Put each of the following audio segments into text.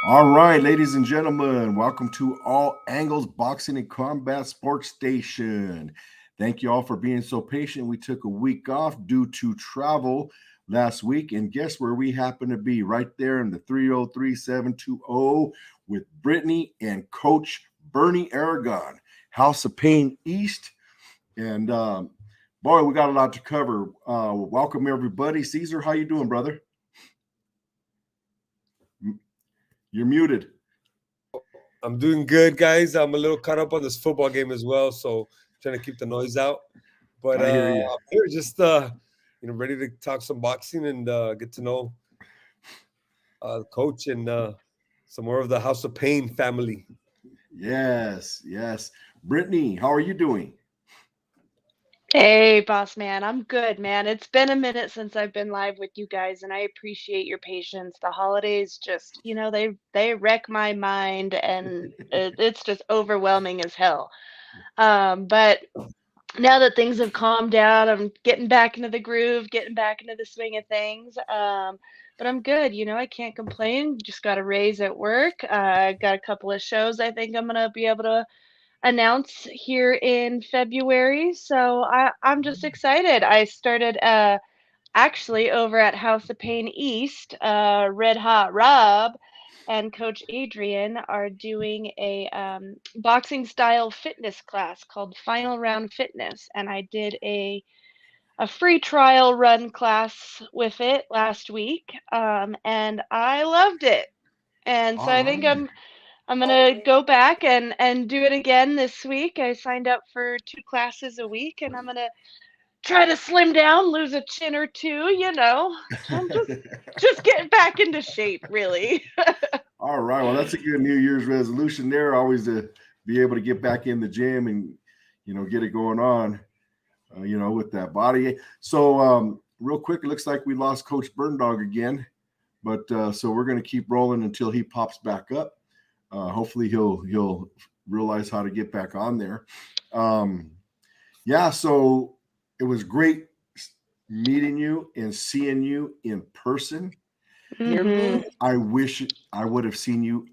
All right, ladies and gentlemen, welcome to All Angles Boxing and Combat Sports Station. Thank you all for being so patient. We took a week off due to travel last week, and guess where we happen to be? Right there in the 303-720 with Brittany and Coach Bernie Aragon, House of Pain East. And boy, we got a lot to cover. Welcome everybody. Caesar, how you doing, brother? You're muted. I'm doing good, guys. I'm a little caught up on this football game as well, so trying to keep the noise out. But I hear you. I'm here just ready to talk some boxing and get to know the coach and some more of the House of Pain family. Yes. Brittany, how are you doing? Hey, boss man. I'm good, man. It's been a minute since I've been live with you guys, and I appreciate your patience. The holidays just, they wreck my mind, and it's just overwhelming as hell. But now that things have calmed down, I'm getting back into the groove, getting back into the swing of things. But I'm good. I can't complain. Just got a raise at work. Got a couple of shows I think I'm gonna be able to announce here in February. So I'm just excited. I started actually over at House of Pain East. Red Hot Rob and Coach Adrian are doing a boxing style fitness class called Final Round Fitness, and I did a free trial run class with it last week, and I loved it. And so I think I'm gonna go back and do it again this week. I signed up for 2 classes a week, and I'm gonna try to slim down, lose a chin or two. I'm just getting back into shape, really. All right. Well, that's a good New Year's resolution there. Always to be able to get back in the gym and get it going on. With that body. So real quick, it looks like we lost Coach Burndog again, but so we're going to keep rolling until he pops back up. Hopefully he'll realize how to get back on there. So it was great meeting you and seeing you in person. Mhm. I wish I would have seen you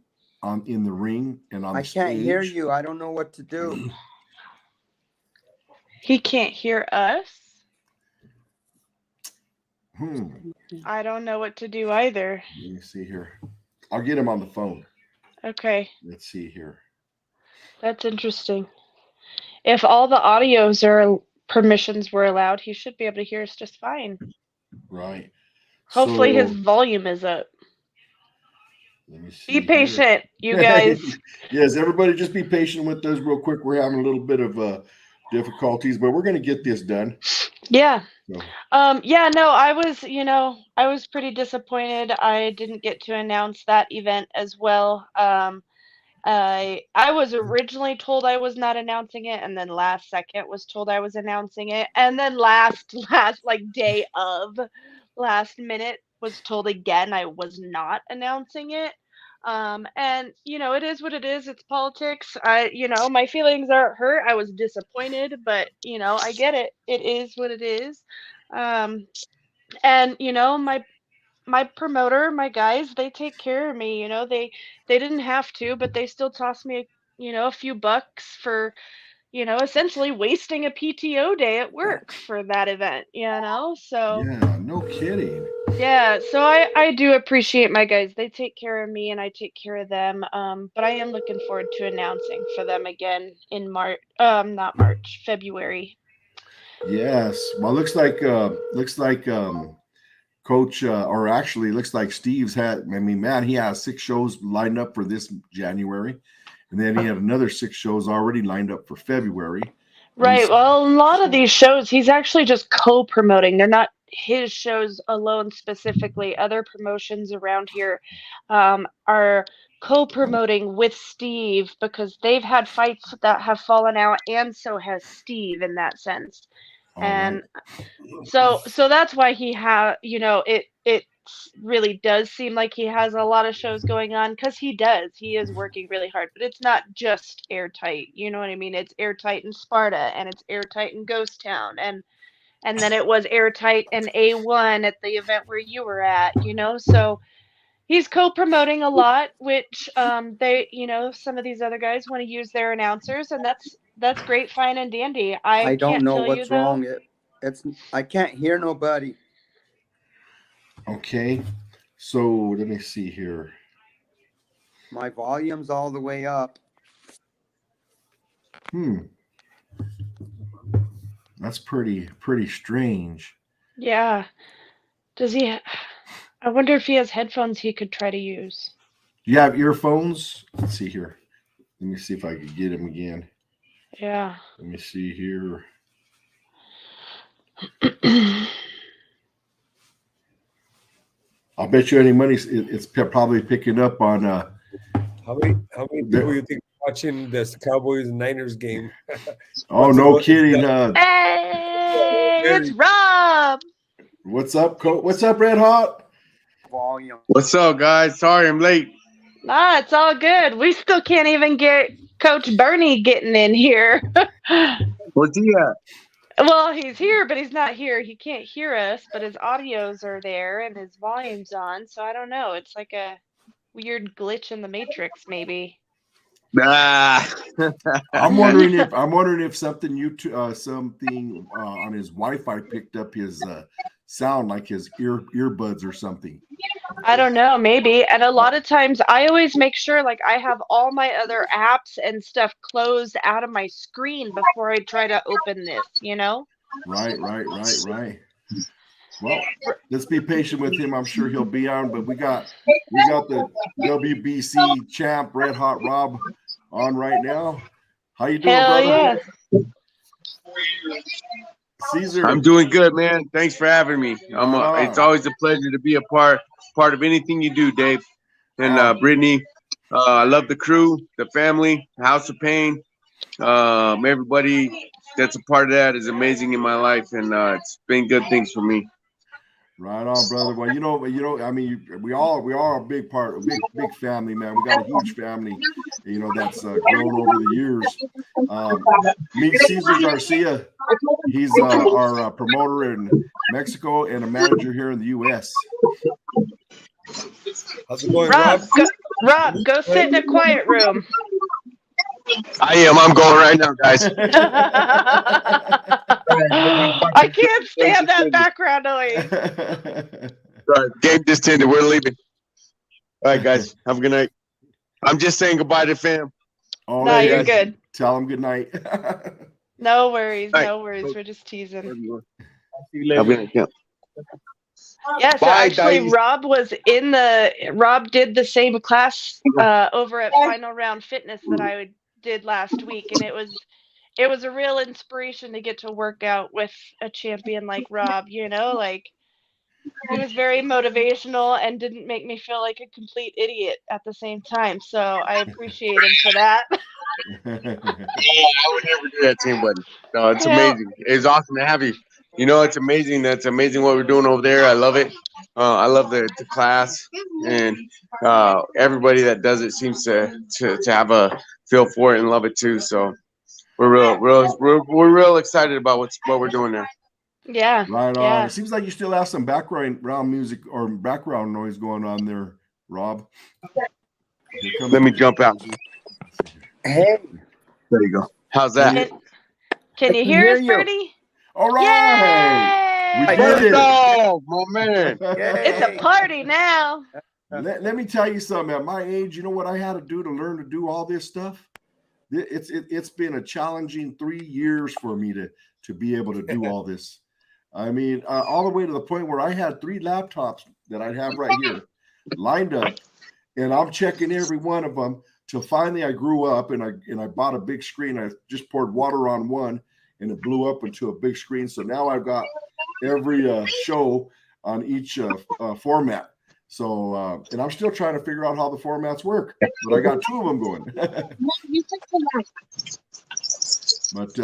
in the ring and on the stage. I can't hear you. I don't know what to do. He can't hear us. I don't know what to do either. Let me see here. I'll get him on the phone. Okay. Let's see here. That's interesting. If all the audios or permissions were allowed, he should be able to hear us just fine. Right. Hopefully his volume is up. Let me see. Be patient, you guys. Yes, everybody just be patient with us real quick. We're having a little bit of difficulties, but we're going to get this done. Yeah. So. I was pretty disappointed. I didn't get to announce that event as well. I was originally told I was not announcing it, and then last second was told I was announcing it, and then last like day of last minute was told again I was not announcing it. And it is what it is. It's politics. My feelings aren't hurt. I was disappointed, but I get it. It is what it is. And my promoter, my guys, they take care of me. They didn't have to, but they still tossed me a few bucks for essentially wasting a PTO day at work for that event. So yeah, no kidding. Yeah, so I do appreciate my guys. They take care of me and I take care of them. But I am looking forward to announcing for them again in not March, February. Yes. Well, looks like Coach, or actually looks like Steve's he has 6 shows lined up for this January. And then he had another 6 shows already lined up for February. Right. Well, a lot of these shows, he's actually just co-promoting. They're not his shows alone specifically. Other promotions around here are co-promoting with Steve because they've had fights that have fallen out, and so has Steve in that sense. And so that's why he it really does seem like he has a lot of shows going on, because he is working really hard, but it's not just Airtight, you know what I mean? It's Airtight in Sparta, and it's Airtight in Ghost Town, and then it was Airtight and A1 at the event where you were at, so He's co-promoting a lot, which they, some of these other guys want to use their announcers, and that's great, fine and dandy. I I don't can't know tell you what's though. wrong. I can't hear nobody. Okay. So let me see here. My volume's all the way up. That's pretty strange. Yeah. Does he? I wonder if he has headphones he could try to use. Do you have earphones? Let's see here. Let me see if I could get him again. Yeah. Let me see here. I'll bet you any money it's probably picking up on. How many people you think are watching this Cowboys and Niners game? Oh, no kidding. Hey, it's Rob. What's up, Coach? What's up, Red Hot? Volume. What's up, guys? Sorry I'm late. Nah, it's all good. We still can't even get Coach Bernie getting in here. What's he at? Well, he's here, but he's not here. He can't hear us, but his audios are there and his volume's on. So I don't know. It's like a weird glitch in the matrix, maybe. Nah. I'm wondering if something something on his Wi-Fi picked up his sound, like his earbuds or something. I don't know, maybe. And a lot of times I always make sure like I have all my other apps and stuff closed out of my screen before I try to open this, Right. Well, let's be patient with him. I'm sure he'll be on, but we got the WBC champ, Red Hot Rob, on right now. How you doing, Hell brother? yeah. Caesar. I'm doing good, man. Thanks for having me. It's always a pleasure to be a part of anything you do, Dave. And Brittany, I love the crew, the family, House of Pain. Everybody that's a part of that is amazing in my life, and it's been good things for me. Right on, brother. Well, I mean, we are a big part, a big family, man. We got a huge family, that's grown over the years. Meet Cesar Garcia. He's our promoter in Mexico and a manager here in the U.S. How's it going, Rob? Rob? Rob, go sit in a quiet room. I am. I'm going right now, guys. I can't stand that background noise. Sorry, game just ended. We're leaving. All right, guys. Have a good night. I'm just saying goodbye to fam. All No, right, you're guys. good. Tell them good night. No worries. Bye. No worries. We're just teasing. Have a good night. Yeah. Yeah, so Bye, actually guys. Rob did the same class over at Final Round Fitness that I did last week, and it was a real inspiration to get to work out with a champion like Rob, like he was very motivational and didn't make me feel like a complete idiot at the same time. So I appreciate him for that. I would never do that to anybody. No, it's Well- amazing. It's awesome to have you. It's amazing. That's amazing what we're doing over there. I love it. I love the class, and everybody that does it seems to have a feel for it and love it too. So we're real excited about what we're doing there. Yeah. Right on. Yeah. It seems like you still have some background music or background noise going on there, Rob. Let me jump out. Hey, There you go. How's that? Can you can hear hear us, you. Bernie? All right. We Yay! did it. Oh, my man. It's a party now. Let me tell you something. At my age, you know what I had to do to learn to do all this stuff? It's been a challenging 3 years for me to be able to do all this. I mean, all the way to the point where I had 3 laptops that I'd have right here lined up, and I'm checking every one of them till finally I grew up and I bought a big screen. I just poured water on one, and it blew up into a big screen. So now I've got every show on each format. So, and I'm still trying to figure out how the formats work, but I got 2 of them going. But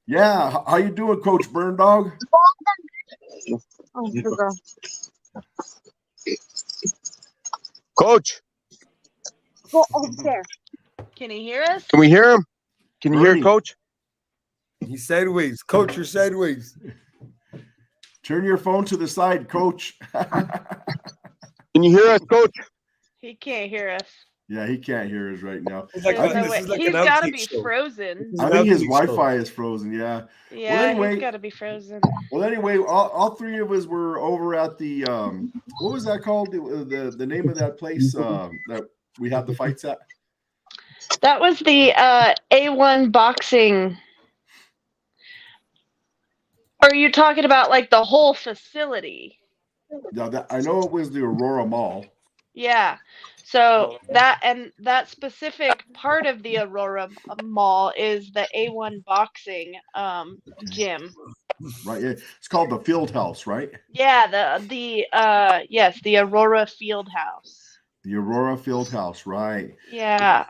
yeah, how you doing, Coach Burn Dog? Coach, Go over there. Can you hear us? can we hear him? Can you hear Bernie. Coach? He's sideways. Coach, you're sideways. Turn your phone to the side, Coach. Can you hear us, Coach? He can't hear us. Yeah, he can't hear us right now. It's like There's no this way. is like He's an got to outtake be show. frozen. This is I an think his outtake show. Wi-Fi is frozen. Yeah. Yeah, anyway- he's got to be frozen. Well, anyway, all three of us were over at the what was that called? The name of that place that we had the fights at? That was the A1 boxing. Are you talking about like the whole facility? Yeah, I know it was the Aurora Mall. Yeah. So that specific part of the Aurora Mall is the A1 boxing gym. Right. Yeah. It's called the Field House, right? Yeah, yes, the Aurora Field House. The Aurora Field House, right. Yeah.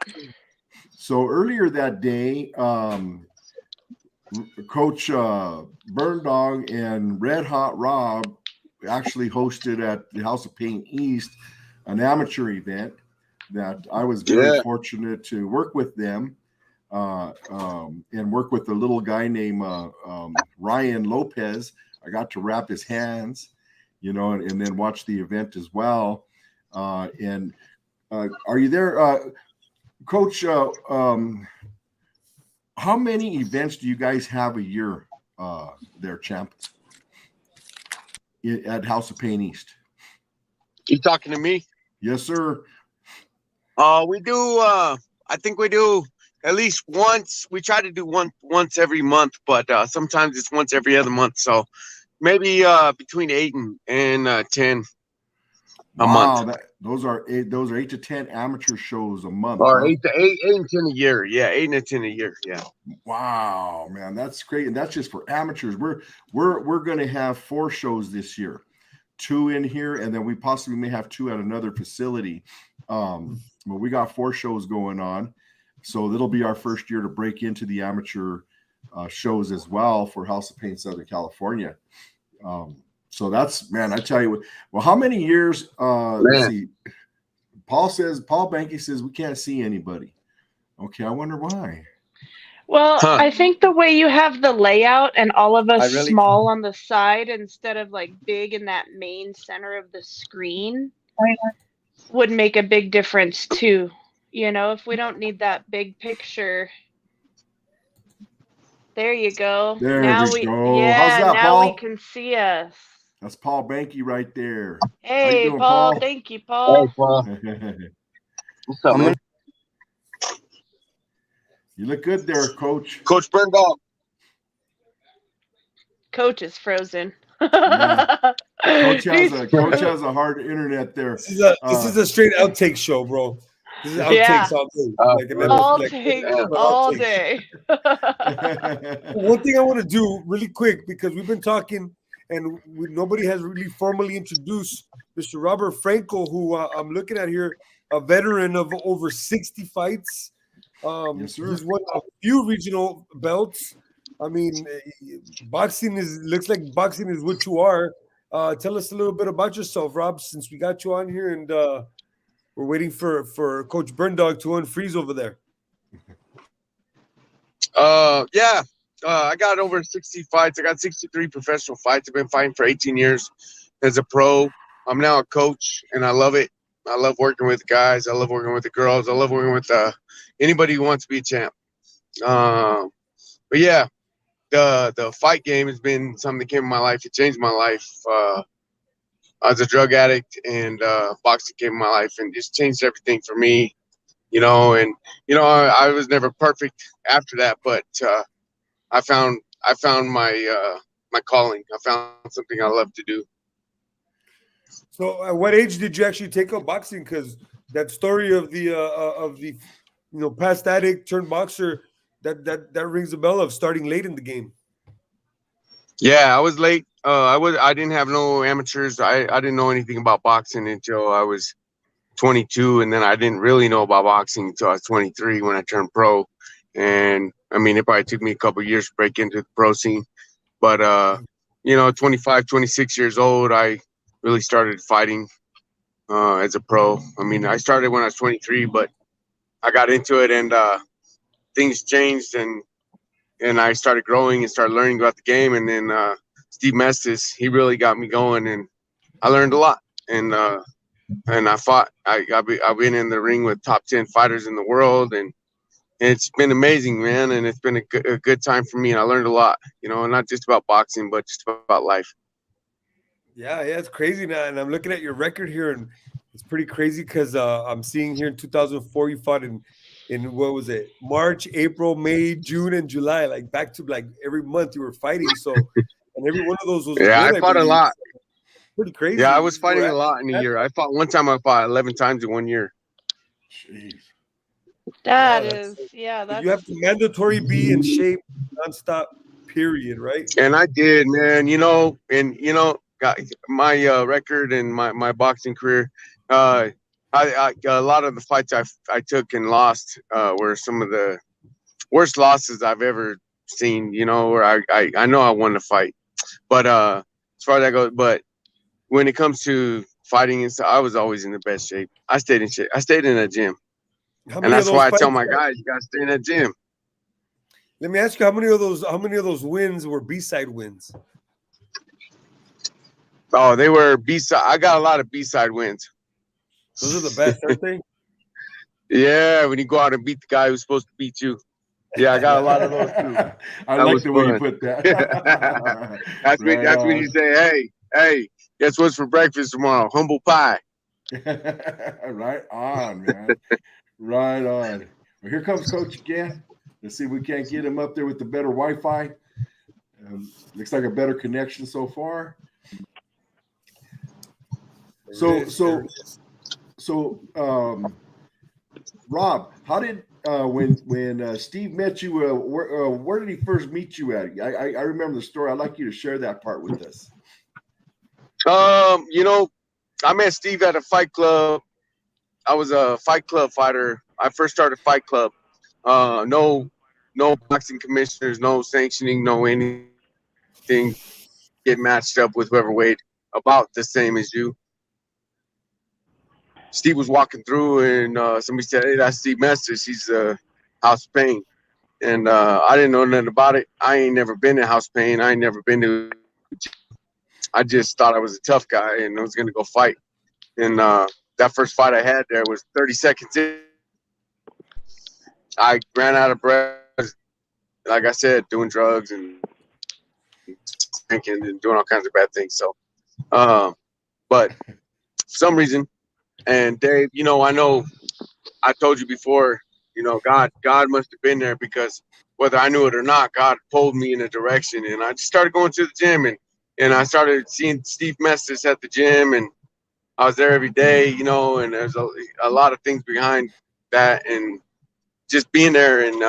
So earlier that day, Coach Burndog and Red Hot Rob actually hosted at the House of Pain East an amateur event that I was very fortunate to work with them and work with a little guy named Ryan Lopez. I got to wrap his hands, and then watch the event as well. Are you there, Coach? How many events do you guys have a year there, champ? At House of Pain East? You talking to me? Yes, sir. We do. I think we do at least once. We try to do once every month, but sometimes it's once every other month. So maybe between 8 and 10 a month. Those are 8 to 10 amateur shows a month. Or huh? 8 and 10 a year. Yeah, 8 and 10 a year. Yeah. Wow, man, that's great, and that's just for amateurs. We're going to have 4 shows this year, 2 in here, and then we possibly may have 2 at another facility. But we got 4 shows going on, so it'll be our first year to break into the amateur shows as well for House of Pain Southern California. So that's, man, I tell you, well, how many years? Let's see. Paul Banky says we can't see anybody. Okay, I wonder why. Well, I think the way you have the layout and all of us small on the side instead of like big in that main center of the screen would make a big difference too. If we don't need that big picture. There you go. There now we go. Yeah, how's that, now Paul? we can see us. That's Paul Banky right there. Hey, doing, Paul. Paul? Thank you, Paul. Hey, Paul. What's up, man? You look good there, Coach. Coach Burndog. Coach is frozen. Yeah. Coach has a hard internet there. This is a straight outtake show, bro. This is outtakes all day. All day. One thing I want to do really quick, because we've been talking and nobody has really formally introduced Mr. Robert Frankle, who I'm looking at here, a veteran of over 60 fights. Yes, sir. He's won a few regional belts. I mean, looks like boxing is what you are. Tell us a little bit about yourself, Rob, since we got you on here, and we're waiting for Coach Burndog to unfreeze over there. I got over 60 fights. I got 63 professional fights. I've been fighting for 18 years as a pro. I'm now a coach, and I love it. I love working with guys. I love working with the girls. I love working with anybody who wants to be a champ. But yeah, the fight game has been something that came in my life. It changed my life. I was a drug addict, and boxing came in my life and just changed everything for me. I was never perfect after that, but I found my my calling. I found something I love to do. So, at what age did you actually take up boxing? Because that story of the past addict turned boxer, that rings a bell of starting late in the game. Yeah, I was late. I didn't have no amateurs. I didn't know anything about boxing until I was 22, and then I didn't really know about boxing until I was 23 when I turned pro. And I mean, it probably took me a couple of years to break into the pro scene. But 25, 26 years old, I really started fighting as a pro. I mean, I started when I was 23, but I got into it, and things changed, and I started growing and started learning about the game. And then Steve Mestis, he really got me going, and I learned a lot. And and I fought. I've been in the ring with top 10 fighters in the world, and it's been amazing, man. And it's been a good time for me, and I learned a lot. You know, not just about boxing, but just about life. Yeah, it's crazy now. And I'm looking at your record here, and it's pretty crazy because I'm seeing here in 2004 you fought in what was it? March, April, May, June, and July, like back to like every month you were fighting. So, and every one of those was Yeah, good, I fought a believe. lot. Pretty crazy. Yeah, I was fighting You a were lot in a year. I fought one time. I fought 11 times in 1 year. Jeez. That Yeah, is, yeah, But that's you have to mandatory be in shape nonstop, period, right? And I did, man. You know, and you know, got my record and my boxing career. A lot of the fights I took and lost were some of the worst losses I've ever seen. You know, where I know I won the fight, but as far as that goes, but when it comes to fighting and stuff, I was always in the best shape. I stayed in shape. I stayed in a gym, How and many of that's those why I tell fights? my guys, you gotta stay in that gym. Let me ask you, how many of those wins were B-side wins? Oh, they were B-side. I got a lot of B-side wins. Those are the best, aren't they? Yeah, when you go out and beat the guy who's supposed to beat you. Yeah, I got a lot of those too. I That like was the way you fun. put that. That's when Right you on. say, hey, guess what's for breakfast tomorrow? Humble pie. Right on, man. Right on. Well, here comes Coach again. Let's see if we can't get him up there with the better Wi-Fi. Looks like a better connection so far. So, Rob, how did when Steve met you? Where did he first meet you at? I remember the story. I'd like you to share that part with us. You know, I met Steve at a fight club. I was a fight club fighter. I first started Fight Club. No boxing commissioners, no sanctioning, no anything. Get matched up with whoever weighed about the same as you. Steve was walking through, and somebody said, "Hey, that's Steve Mestis. He's House of Pain." And I didn't know nothing about it. I ain't never been to House of Pain. I ain't never been to. I just thought I was a tough guy and I was gonna go fight. And that first fight I had there was 30 seconds in. I ran out of breath. Like I said, doing drugs and drinking and doing all kinds of bad things. So, but for some reason, and Dave, you know I told you before, you know, God must have been there because whether I knew it or not, God pulled me in a direction, and I just started going to the gym, and I started seeing Steve Mestis at the gym, and I was there every day, you know, and there's a lot of things behind that, and just being there and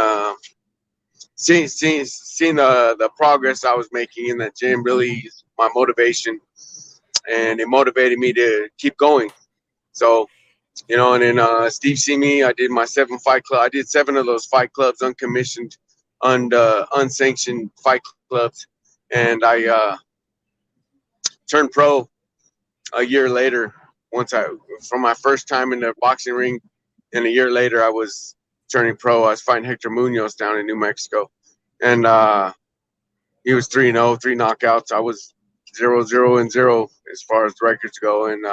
seeing the progress I was making in that gym really is my motivation, and it motivated me to keep going. So, you know, and then Steve see me. I did my 7 fight club. I did 7 of those fight clubs, uncommissioned, unsanctioned fight clubs, and I turned pro a year later. From my first time in the boxing ring, and a year later, I was turning pro. I was fighting Hector Munoz down in New Mexico, and he was 3-0, 3 knockouts. I was 0-0-0 as far as the records go, and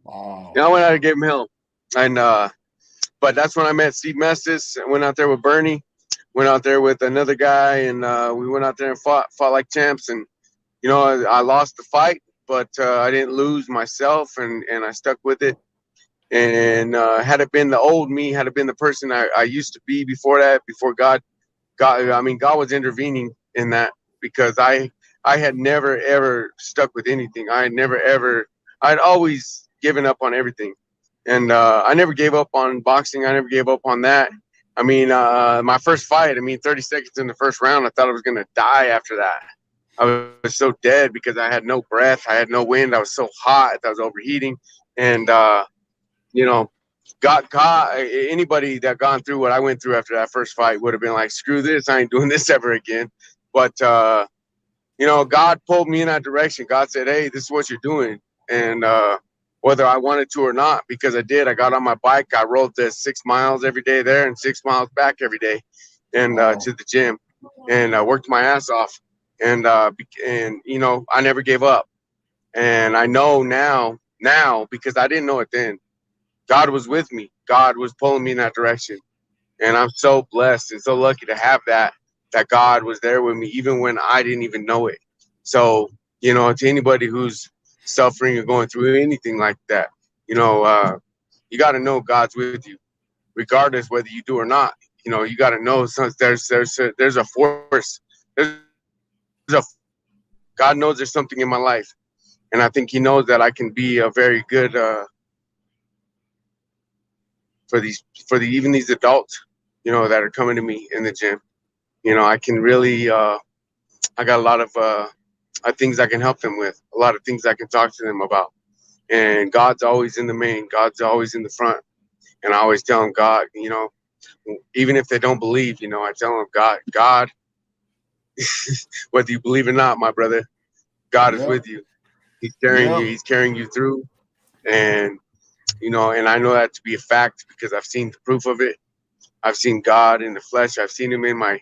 Wow. I went out and gave him hell, and but that's when I met Steve Mestis. I went out there with Bernie, went out there with another guy, and we went out there and fought like champs. And you know, I lost the fight, but I didn't lose myself, and I stuck with it. And had it been the old me, had it been the person I used to be before that, before God, I mean, God was intervening in that because I had never ever stuck with anything. I'd always given up on everything. And I never gave up on boxing. I never gave up on that. I mean, my first fight, 30 seconds in the first round, I thought I was going to die after that. I was so dead because I had no breath. I had no wind. I was so hot. I was overheating. And, you know, anybody that gone through what I went through after that first fight would have been like, screw this. I ain't doing this ever again. But, you know, God pulled me in that direction. God said, hey, this is what you're doing. And, whether I wanted to or not, because I did. I got on my bike. I rode the 6 miles every day there and 6 miles back every day, and to the gym, and I worked my ass off. And you know, I never gave up. And I know now now because I didn't know it then. God was with me. God was pulling me in that direction. And I'm so blessed and so lucky to have that God was there with me, even when I didn't even know it. So, to anybody who's suffering or going through anything like that, you got to know God's with you, regardless whether you do or not. You got to know there's a force. There's a God knows there's something in my life, and I think He knows that I can be a very good even these adults, that are coming to me in the gym. I can really I got a lot of things I can help them with, a lot of things I can talk to them about. And God's always in the main. God's always in the front. And I always tell them, God, even if they don't believe, I tell them, God, whether you believe or not, my brother, God is with you. He's carrying you. He's carrying you through. And, and I know that to be a fact because I've seen the proof of it. I've seen God in the flesh. I've seen Him in my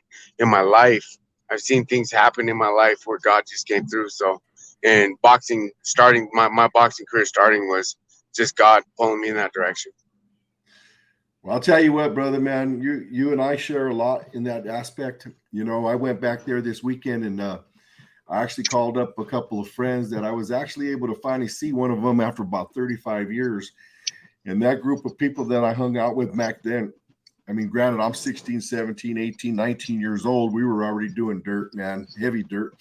life. I've seen things happen in my life where God just came through. So, and boxing starting, my boxing career starting was just God pulling me in that direction. Well, I'll tell you what, brother, man, you and I share a lot in that aspect. I went back there this weekend and I actually called up a couple of friends that I was actually able to finally see one of them after about 35 years. And that group of people that I hung out with back then, I mean, granted, I'm 16, 17, 18, 19 years old. We were already doing dirt, man, heavy dirt.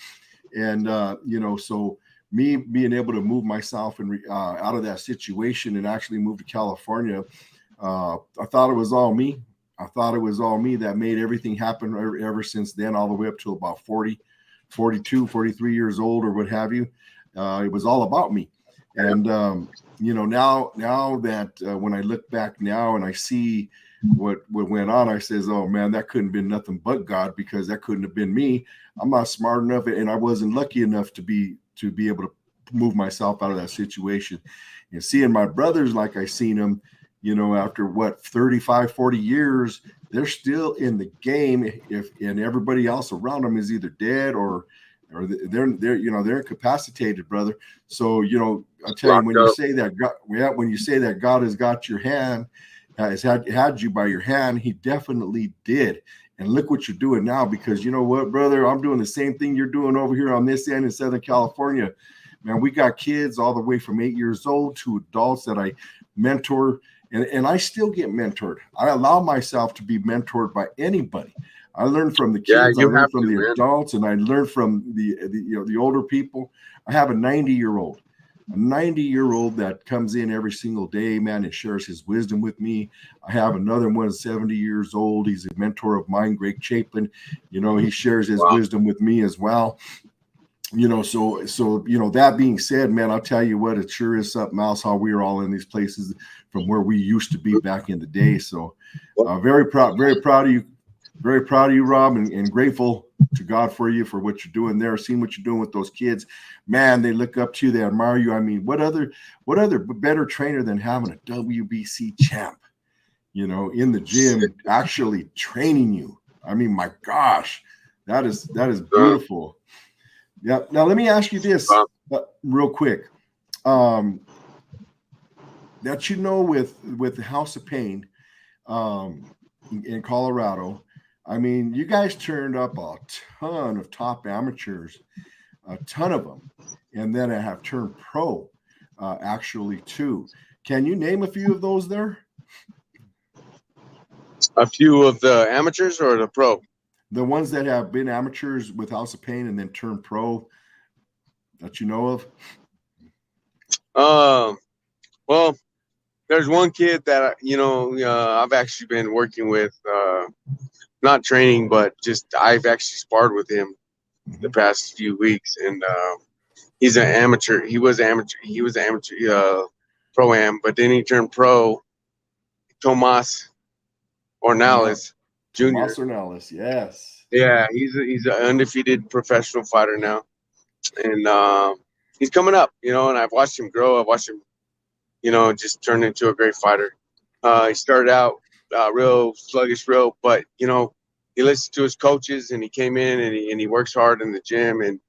And, so me being able to move myself and out of that situation and actually move to California, I thought it was all me. I thought it was all me that made everything happen ever since then, all the way up to about 40, 42, 43 years old or what have you. It was all about me. And, now that when I look back now and I see what went on, I says, oh man, that couldn't have been nothing but God, because that couldn't have been me. I'm not smart enough, and I wasn't lucky enough to be able to move myself out of that situation. And seeing my brothers like I seen them, after 35, 40 years, they're still in the game. And everybody else around them is either dead or they're incapacitated, brother. So, I tell you, when you say that God has got your hand, has had you by your hand, He definitely did. And look what you're doing now, because you know what, brother, I'm doing the same thing you're doing over here on this end in Southern California. Man, we got kids all the way from 8 years old to adults that I mentor, and I still get mentored. I allow myself to be mentored by anybody. I learn from the kids, I learn from the adults, and I learn from the older people. I have a 90-year-old that comes in every single day, man, and shares his wisdom with me. I have another one 70 years old. He's a mentor of mine, Greg Chapin. He shares his wisdom with me as well. So that being said, man, I'll tell you what, it sure is something else how we are all in these places from where we used to be back in the day. So very proud of you. Very proud of you, Rob, and grateful to God for you for what you're doing there, seeing what you're doing with those kids. Man, they look up to you, they admire you. I mean, what other better trainer than having a WBC champ, in the gym actually training you? I mean, my gosh, that is beautiful. Yeah. Now let me ask you this real quick. That with the House of Pain in Colorado, I mean, you guys turned up a ton of top amateurs, a ton of them, and then I have turned pro, actually too. Can you name a few of those there? A few of the amateurs or the pro? The ones that have been amateurs with House of Pain and then turned pro that you know of? Well, there's one kid that, I've actually been working with, not training, but just I've actually sparred with him the past few weeks, and he's an amateur. He was amateur pro-am, but then he turned pro. Tomas Ornelas Jr. Tomas Ornelas, yes. Yeah, he's an undefeated professional fighter now, and he's coming up. And I've watched him grow. I've watched him, just turn into a great fighter. He started out real sluggish, but he listened to his coaches, and he came in and he works hard in the gym, and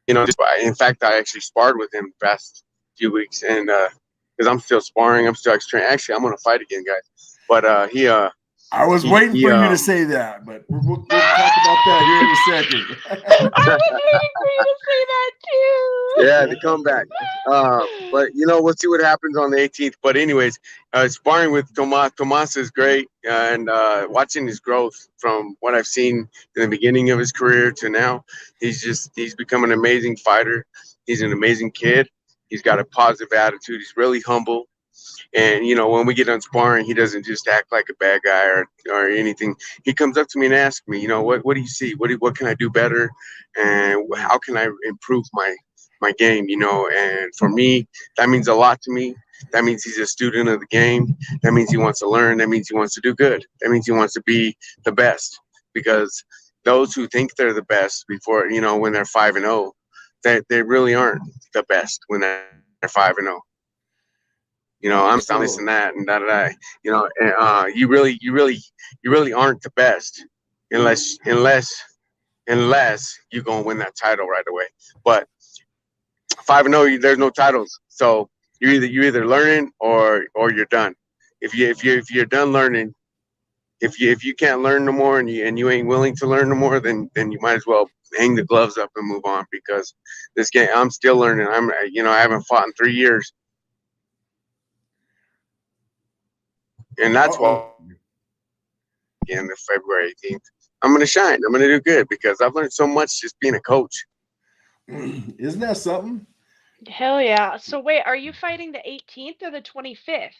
You know, in fact, I actually sparred with him the past few weeks, and because I'm still sparring, I'm still training. Actually, I'm gonna fight again, guys. But I was waiting for you to say that, but we'll talk about that here in a second. I was waiting for you to say that too. Yeah, the comeback. But you know, we'll see what happens on the 18th. But anyways, sparring with Tomas is great, and watching his growth from what I've seen in the beginning of his career to now, he's become an amazing fighter. He's an amazing kid. He's got a positive attitude. He's really humble. And you know, when we get on sparring, he doesn't just act like a bad guy or anything. He comes up to me and asks me, you know, what do you see? What can I do better? And how can I improve my game? You know, and for me, that means a lot to me. That means he's a student of the game. That means he wants to learn. That means he wants to do good. That means he wants to be the best. Because those who think they're the best before, you know, when they're 5-0, they really aren't the best when they're 5-0. You know, I'm still this and that and da. You know, and you really aren't the best unless you're gonna win that title right away. But 5-0, there's no titles, so you're either learning or you're done. If you're done learning, if you can't learn no more and you ain't willing to learn no more, then you might as well hang the gloves up and move on, because this game, I'm still learning. I haven't fought in 3 years. And that's why, again, the February 18th, I'm going to shine. I'm going to do good because I've learned so much just being a coach. Isn't that something? Hell yeah. So wait, are you fighting the 18th or the 25th?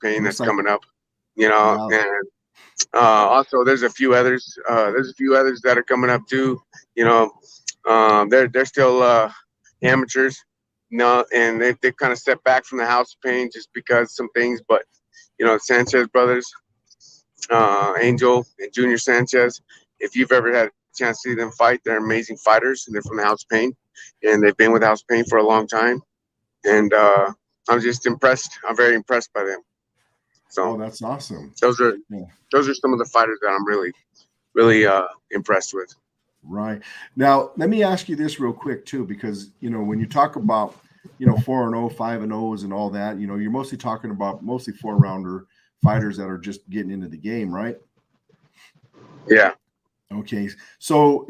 Pain that's coming up, you know, and also there's a few others. That are coming up too. You know, they're still amateurs. No, and they've kind of stepped back from the House of Pain just because some things. But you know, Sanchez brothers, Angel and Junior Sanchez. If you've ever had a chance to see them fight, they're amazing fighters, and they're from the House of Pain, and they've been with House of Pain for a long time. And I'm just impressed. I'm very impressed by them. So that's awesome. Those are some of the fighters that I'm really impressed with. Right. Now, let me ask you this real quick too, because you know, when you talk about, you know, 4-0, 5-0s and all that, you know, you're mostly talking about 4-rounder fighters that are just getting into the game, right? Yeah. Okay. So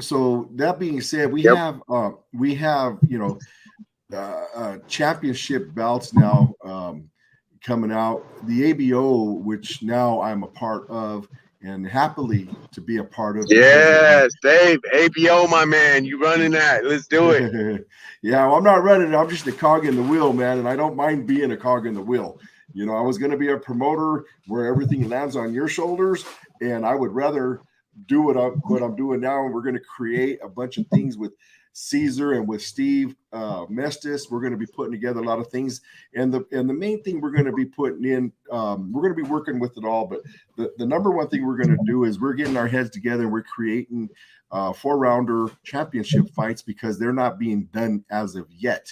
that being said, we have you know, championship belts now coming out. The ABO, which now I'm a part of, and happily to be a part of. Yes, Dave, ABO, my man, you running that? Let's do it. Yeah, well, I'm not running it. I'm just a cog in the wheel, man, and I don't mind being a cog in the wheel. You know, I was going to be a promoter where everything lands on your shoulders, and I would rather do what I'm doing now. And we're going to create a bunch of things with Caesar and with Steve Mestis. We're going to be putting together a lot of things, and the main thing we're going to be putting in, we're going to be working with it all, but the number one thing we're going to do is we're getting our heads together and we're creating 4-rounder championship fights, because they're not being done as of yet.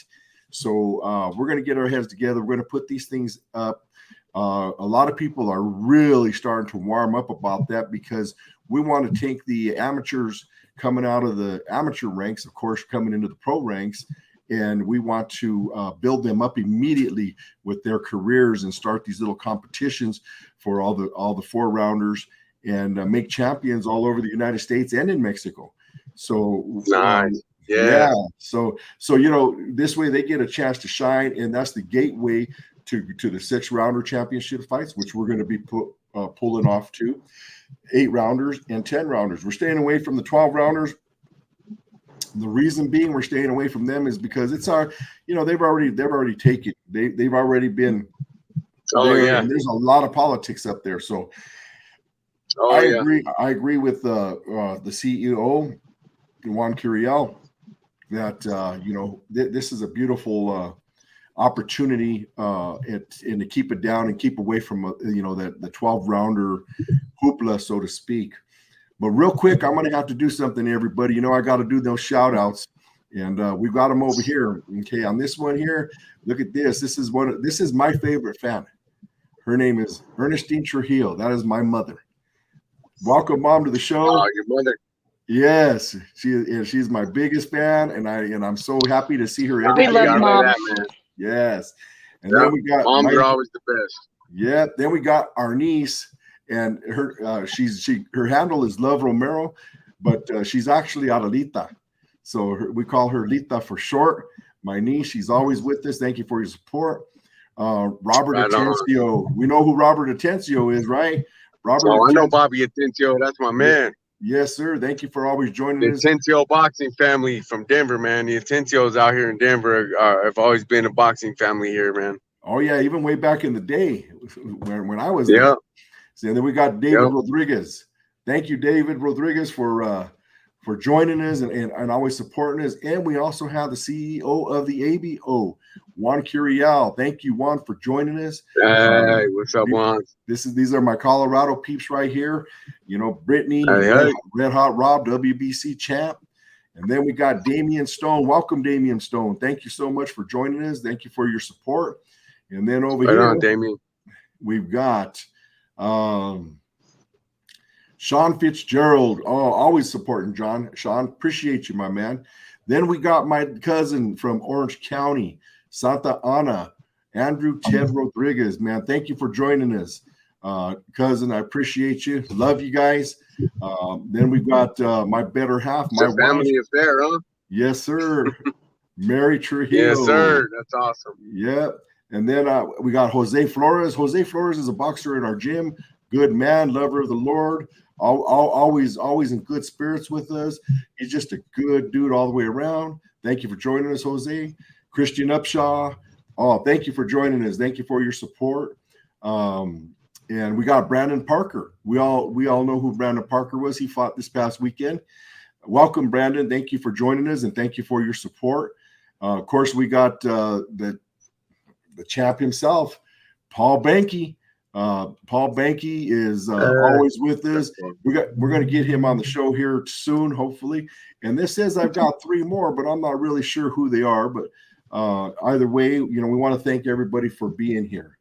So we're going to get our heads together. We're going to put these things up. A lot of people are really starting to warm up about that, because we want to take the amateurs coming out of the amateur ranks, of course, coming into the pro ranks, and we want to build them up immediately with their careers and start these little competitions for all the 4-rounders and make champions all over the United States and in Mexico. So nice. Yeah. So you know, this way they get a chance to shine, and that's the gateway to the 6-rounder championship fights, which we're going to be pulling off to 8-rounders and 10-rounders. We're staying away from the 12-rounders. The reason being we're staying away from them is because it's our, you know, they've already taken. They've already been. And there's a lot of politics up there. So I agree with the CEO, Juan Curiel, that you know, this is a beautiful opportunity and to keep it down and keep away from you know, the 12-rounder hoopla, so to speak. But real quick, I'm going to have to do something, everybody. You know, I got to do those shout outs, and we've got them over here. Okay, on this one here, look at this. This is my favorite fan. Her name is Ernestine Trujillo. That is my mother. Welcome, Mom, to the show. Your mother. Yes, she's my biggest fan, and I'm so happy to see her every We day. love Gotta say moms. that, man. Yes, and Yep. then we got Moms are always the best. yeah. Then we got our niece, and her her handle is Love Romero, but she's actually Adelita, so we call her Lita for short. My niece, she's always with us. Thank you for your support. Robert Right on. Atencio, we know who Robert Atencio is, right? Robert. Oh, I know Atencio. Bobby Atencio. That's my man. Yes, sir. Thank you for always joining The us. Atencio boxing family from Denver, man. The Atencios out here in Denver have always been a boxing family here, man. Oh yeah, even way back in the day when I was Yeah. there. So, and then we got David Yep. Rodriguez. Thank you, David Rodriguez, for joining us and always supporting us. And we also have the CEO of the ABO, Juan Curiel. Thank you, Juan, for joining us. Hey, what's up, Juan? These are my Colorado peeps right here. You know, Brittany, Hey. Red Hot Rob, WBC champ. And then we got Damian Stone. Welcome, Damian Stone. Thank you so much for joining us. Thank you for your support. And then over Right here, on, Damien. we've got Sean Fitzgerald. Oh, always supporting John. Sean, appreciate you, my man. Then we got my cousin from Orange County, Santa Ana, Andrew Ted Rodriguez. Man, thank you for joining us. Cousin, I appreciate you. Love you guys. Then we've got my better half, It's my a family wife. affair, huh? Yes, sir. Mary Trujillo. Yes, sir. That's awesome. Yep. And then we got Jose Flores. Jose Flores is a boxer at our gym. Good man, lover of the Lord. Always in good spirits with us. He's just a good dude all the way around. Thank you for joining us, Jose. Christian Upshaw. Oh, thank you for joining us. Thank you for your support. And we got Brandon Parker. We all know who Brandon Parker was. He fought this past weekend. Welcome, Brandon. Thank you for joining us, and thank you for your support. Of course, we got the champ himself, Paul Banky. Paul Banky is always with us. We're going to get him on the show here soon, hopefully. And this says I've got 3 more, but I'm not really sure who they are. But either way, we want to thank everybody for being here.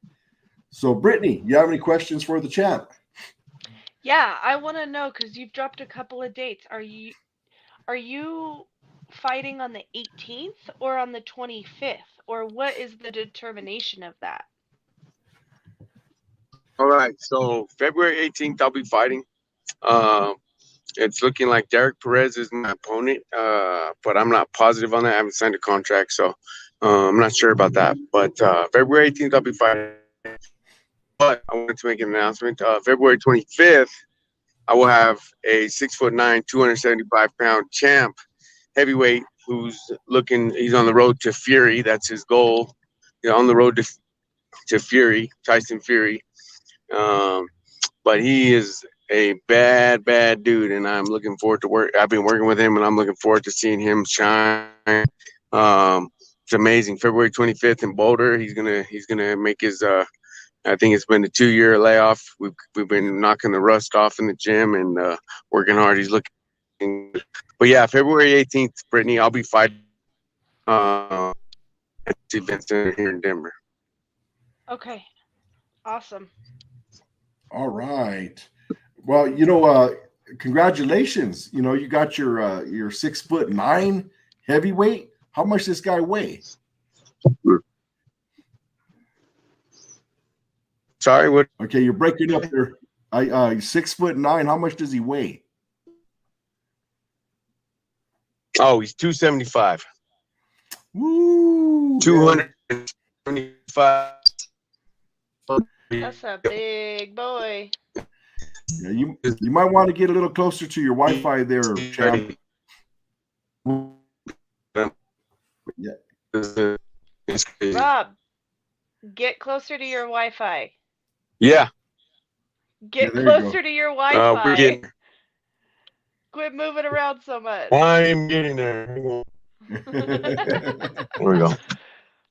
So, Brittany, you have any questions for the champ? Yeah, I want to know because you've dropped a couple of dates. Are you fighting on the 18th or on the 25th, or what is the determination of that? All right. So February 18th, I'll be fighting. It's looking like Derek Perez is my opponent, but I'm not positive on that. I haven't signed a contract, so I'm not sure about that. But February 18th, I'll be fighting. But I wanted to make an announcement. February 25th, I will have a 6'9", 275-pound champ heavyweight who's he's on the road to Fury. That's his goal. On the road to Fury, Tyson Fury. But he is a bad dude, and I'm looking forward to work. I've been working with him, and I'm looking forward to seeing him shine. It's amazing. February 25th in Boulder, he's gonna make his. I think it's been a 2-year layoff. We've been knocking the rust off in the gym and working hard. He's looking. But yeah, February 18th, Brittany, I'll be fighting at the event center here in Denver. Okay, awesome. All right. Well, congratulations. You got your 6'9" heavyweight. How much this guy weigh? Sorry, what? Okay, you're breaking up there. 6'9". How much does he weigh? Oh, he's 275. Woo! 275. That's a big boy. Yeah, you might want to get a little closer to your Wi-Fi there, champ. Yeah. Rob, get closer to your Wi-Fi. Yeah. Get there you closer to your Wi-Fi. We're getting. Quit moving around so much. I'm getting there. There we go.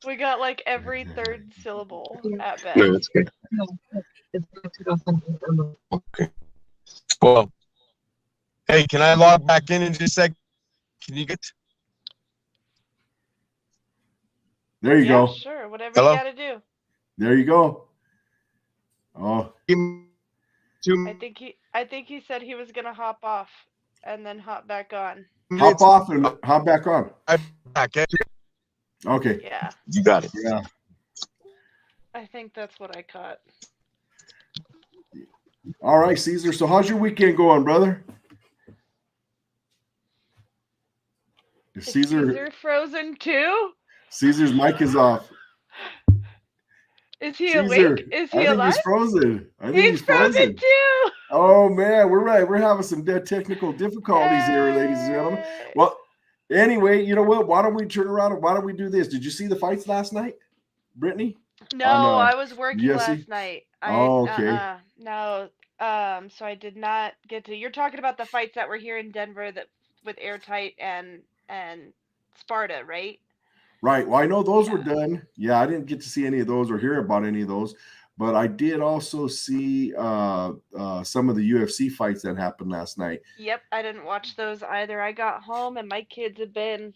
We got like every third syllable at best. No, that's good. Okay. Well, hey, can I log back in just a sec? Can you get? There you go. Sure, whatever Hello? you gotta do. There you go. Oh, I think he said he was gonna hop off. and then hop back on. Hop off and hop back on. Okay. Okay. Yeah, You got it. Yeah. I think that's what I caught. All right, Caesar. So how's your weekend going, brother? Is Caesar, Caesar frozen too? Caesar's mic is off. Is he Caesar, awake? Is he I think alive? he's frozen. I think He's frozen too. Oh man, we're right. We're having some dead technical difficulties here, ladies and gentlemen. Hey. Well, anyway, you know what? Why don't we turn around and why don't we do this? Did you see the fights last night, Brittany? No, on, I was working UFC? last night. Oh, okay. No. So I did not get to. You're talking about the fights that were here in Denver that with Airtight and Sparta, right? Right. Well, I know those were Yeah. done. Yeah, I didn't get to see any of those or hear about any of those, but I did also see some of the UFC fights that happened last night. Yep, I didn't watch those either. I got home and my kids have been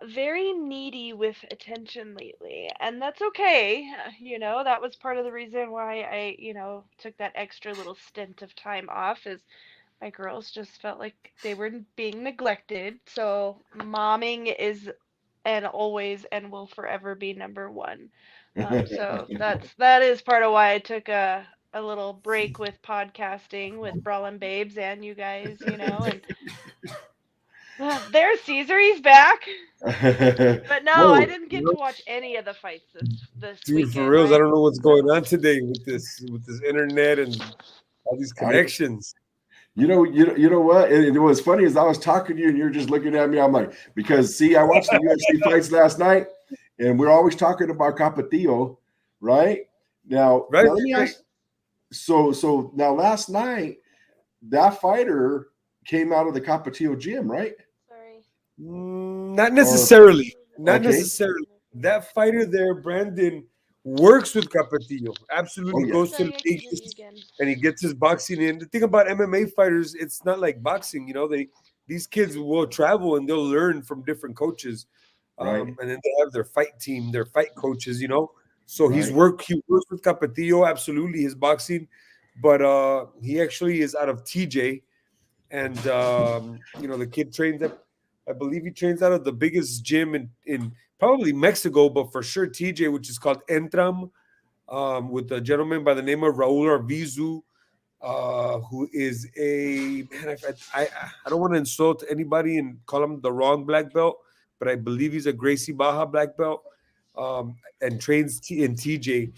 very needy with attention lately, and that's okay. You know, that was part of the reason why I, took that extra little stint of time off is my girls just felt like they were being neglected. So momming is and always and will forever be number one. So that is part of why I took a little break with podcasting with Brawlin' Babes and you guys, and there's Caesar, he's back. But no, Whoa. I didn't get to watch any of the fights this Dude, weekend. for reals, I don't know what's going on today with this internet and all these connections. You know what? And what's funny is I was talking to you and you're just looking at me. I'm like, because see, I watched the UFC fights last night, and we're always talking about Capetillo, right? Now, Right. now let me ask. So now last night, that fighter came out of the Capetillo gym, right? Sorry. Not necessarily. Not okay. necessarily. That fighter there, Brandon, works with Capetillo. Absolutely Okay. goes to the pages and he gets his boxing in. The thing about MMA fighters, it's not like boxing. These kids will travel and they'll learn from different coaches, Right. and then they have their fight team, their fight coaches. So Right. he works with Capetillo. Absolutely, his boxing, but he actually is out of TJ, and the kid trains at. I believe he trains out of the biggest gym in probably Mexico, but for sure TJ, which is called Entram, with a gentleman by the name of Raul Arvizu, who is a man. I don't want to insult anybody and call him the wrong black belt, but I believe he's a Gracie Baja black belt, and trains in TJ,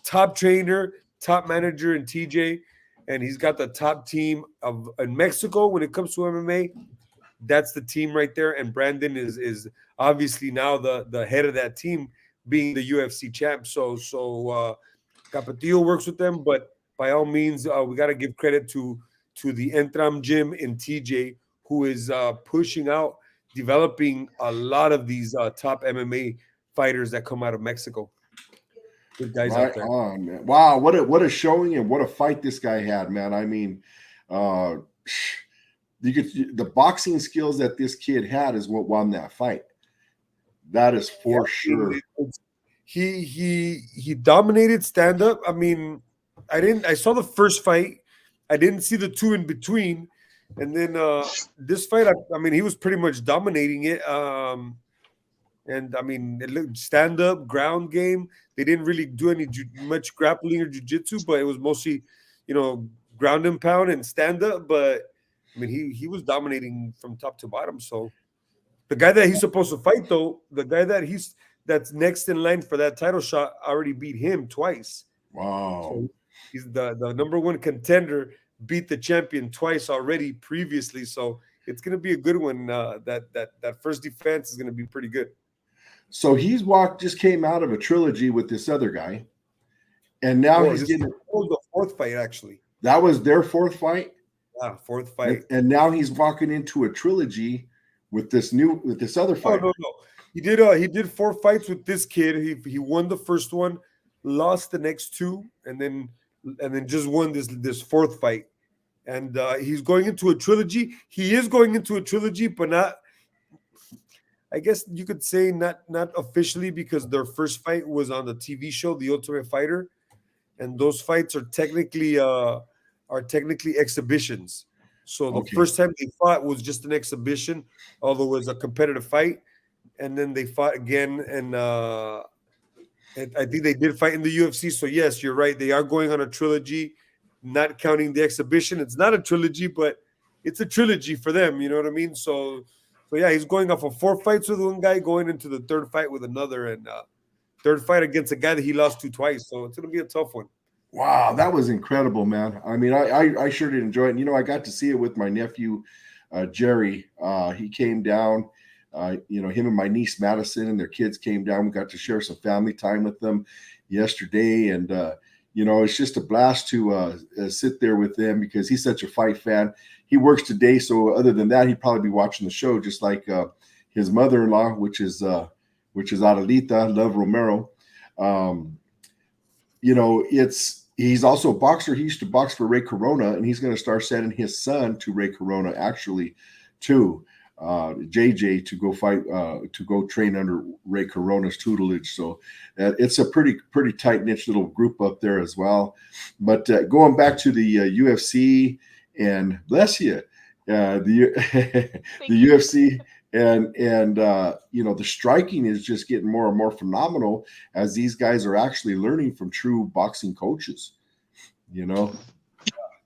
top trainer, top manager in TJ, and he's got the top team in Mexico when it comes to MMA. That's the team right there, and Brandon is obviously now the head of that team, being the UFC champ. So Capetillo works with them, but by all means, we got to give credit to the Entram gym in TJ, who is pushing out, developing a lot of these top MMA fighters that come out of Mexico. Good guys out there. On, man. Wow, what a showing and what a fight this guy had, man. I mean, the boxing skills that this kid had is what won that fight. That is for sure. He dominated stand up. I mean, I saw the first fight. I didn't see the two in between. And then this fight, I mean, he was pretty much dominating it. And I mean, it looked stand up, ground game. They didn't really do much grappling or jiu-jitsu, but it was mostly, ground and pound and stand up. But I mean, he was dominating from top to bottom. So the guy that he's supposed to fight, though, the guy that's next in line for that title shot already beat him twice. Wow. So he's the number one contender, beat the champion twice already previously. So it's going to be a good one. That first defense is going to be pretty good. So just came out of a trilogy with this other guy. And now he's getting the fourth fight, actually. That was their fourth fight? Yeah, fourth fight. And now he's walking into a trilogy with this other fight. No. He did 4 fights with this kid. He won the first one, lost the next 2, and then just won this fourth fight. And he's going into a trilogy. He is going into a trilogy, but not, I guess you could say not officially, because their first fight was on the TV show, The Ultimate Fighter, and those fights are technically exhibitions. So the Okay. first time they fought was just an exhibition, although it was a competitive fight. And then they fought again, and I think they did fight in the UFC. So yes, you're right. They are going on a trilogy, not counting the exhibition. It's not a trilogy, but it's a trilogy for them. You know what I mean? So yeah, he's going off of 4 fights with one guy, going into the third fight with another, and third fight against a guy that he lost to twice. So it's gonna be a tough one. Wow, that was incredible, man. I mean, I sure did enjoy it. And, you know, I got to see it with my nephew, Jerry. He came down. You know, him and my niece Madison and their kids came down. We got to share some family time with them yesterday, and you know, it's just a blast to sit there with them because he's such a fight fan. He works today, so other than that, he'd probably be watching the show, just like his mother-in-law, which is Adelita Love Romero. You know, he's also a boxer. He used to box for Ray Corona, and he's going to start sending his son to Ray Corona, actually, too. JJ to go fight, to go train under Ray Corona's tutelage. So it's a pretty tight knit little group up there as well. But going back to the UFC, and bless you, the UFC and you know, the striking is just getting more and more phenomenal as these guys are actually learning from true boxing coaches. You know.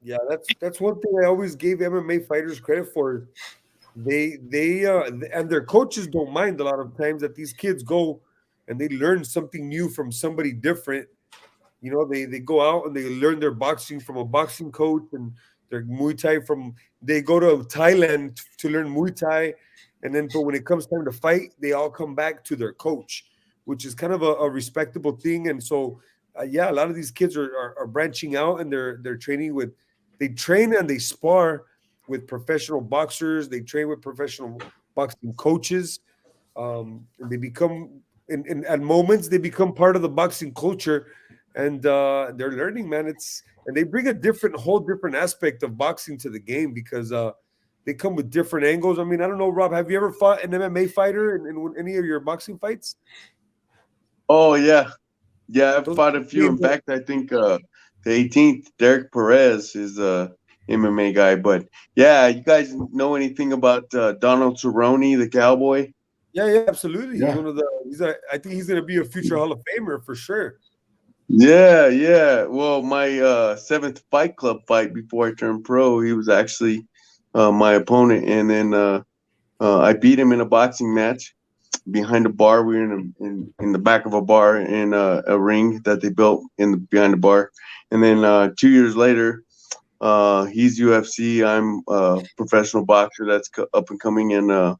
Yeah, that's one thing I always gave MMA fighters credit for. They and their coaches don't mind a lot of times that these kids go and they learn something new from somebody different. You know, they go out and they learn their boxing from a boxing coach, and their Muay Thai they go to Thailand to learn Muay Thai, and then but when it comes time to fight, they all come back to their coach, which is kind of a respectable thing. And so yeah, a lot of these kids are branching out, and they're training with, they train and they spar with professional boxers. They train with professional boxing coaches. And they become, at moments, they become part of the boxing culture, and they're learning, man. And they bring a whole different aspect of boxing to the game because they come with different angles. I mean, I don't know, Rob, have you ever fought an MMA fighter in any of your boxing fights? Oh yeah, I've fought a few. In fact, I think the 18th, Derek Perez is MMA guy. But yeah, you guys know anything about Donald Cerrone, the cowboy? Yeah, absolutely. Yeah. He's one of the. I think he's going to be a future Hall of Famer for sure. Yeah. Well, my 7th Fight Club fight before I turned pro, he was actually my opponent, and then I beat him in a boxing match behind a bar. We were in the back of a bar in a ring that they built behind the bar, and then 2 years later. He's UFC. I'm a professional boxer that's up and coming. And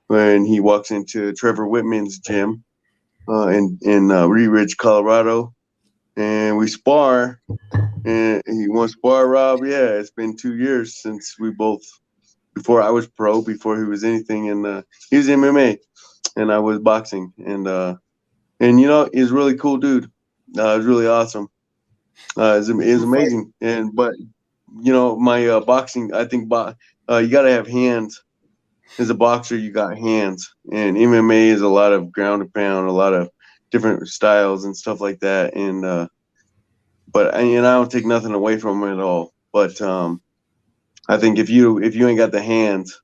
when he walks into Trevor Whitman's gym in Lee Ridge, Colorado, and we spar, and he wants to spar, Rob. Yeah, it's been 2 years since we both, before I was pro, before he was anything, and he was MMA, and I was boxing, and you know, he's a really cool dude. It was really awesome. It was amazing, but you know, my boxing, I think you got to have hands. As a boxer, you got hands, and MMA is a lot of ground and pound, a lot of different styles and stuff like that. And but I don't take nothing away from it at all. But I think if you ain't got the hands,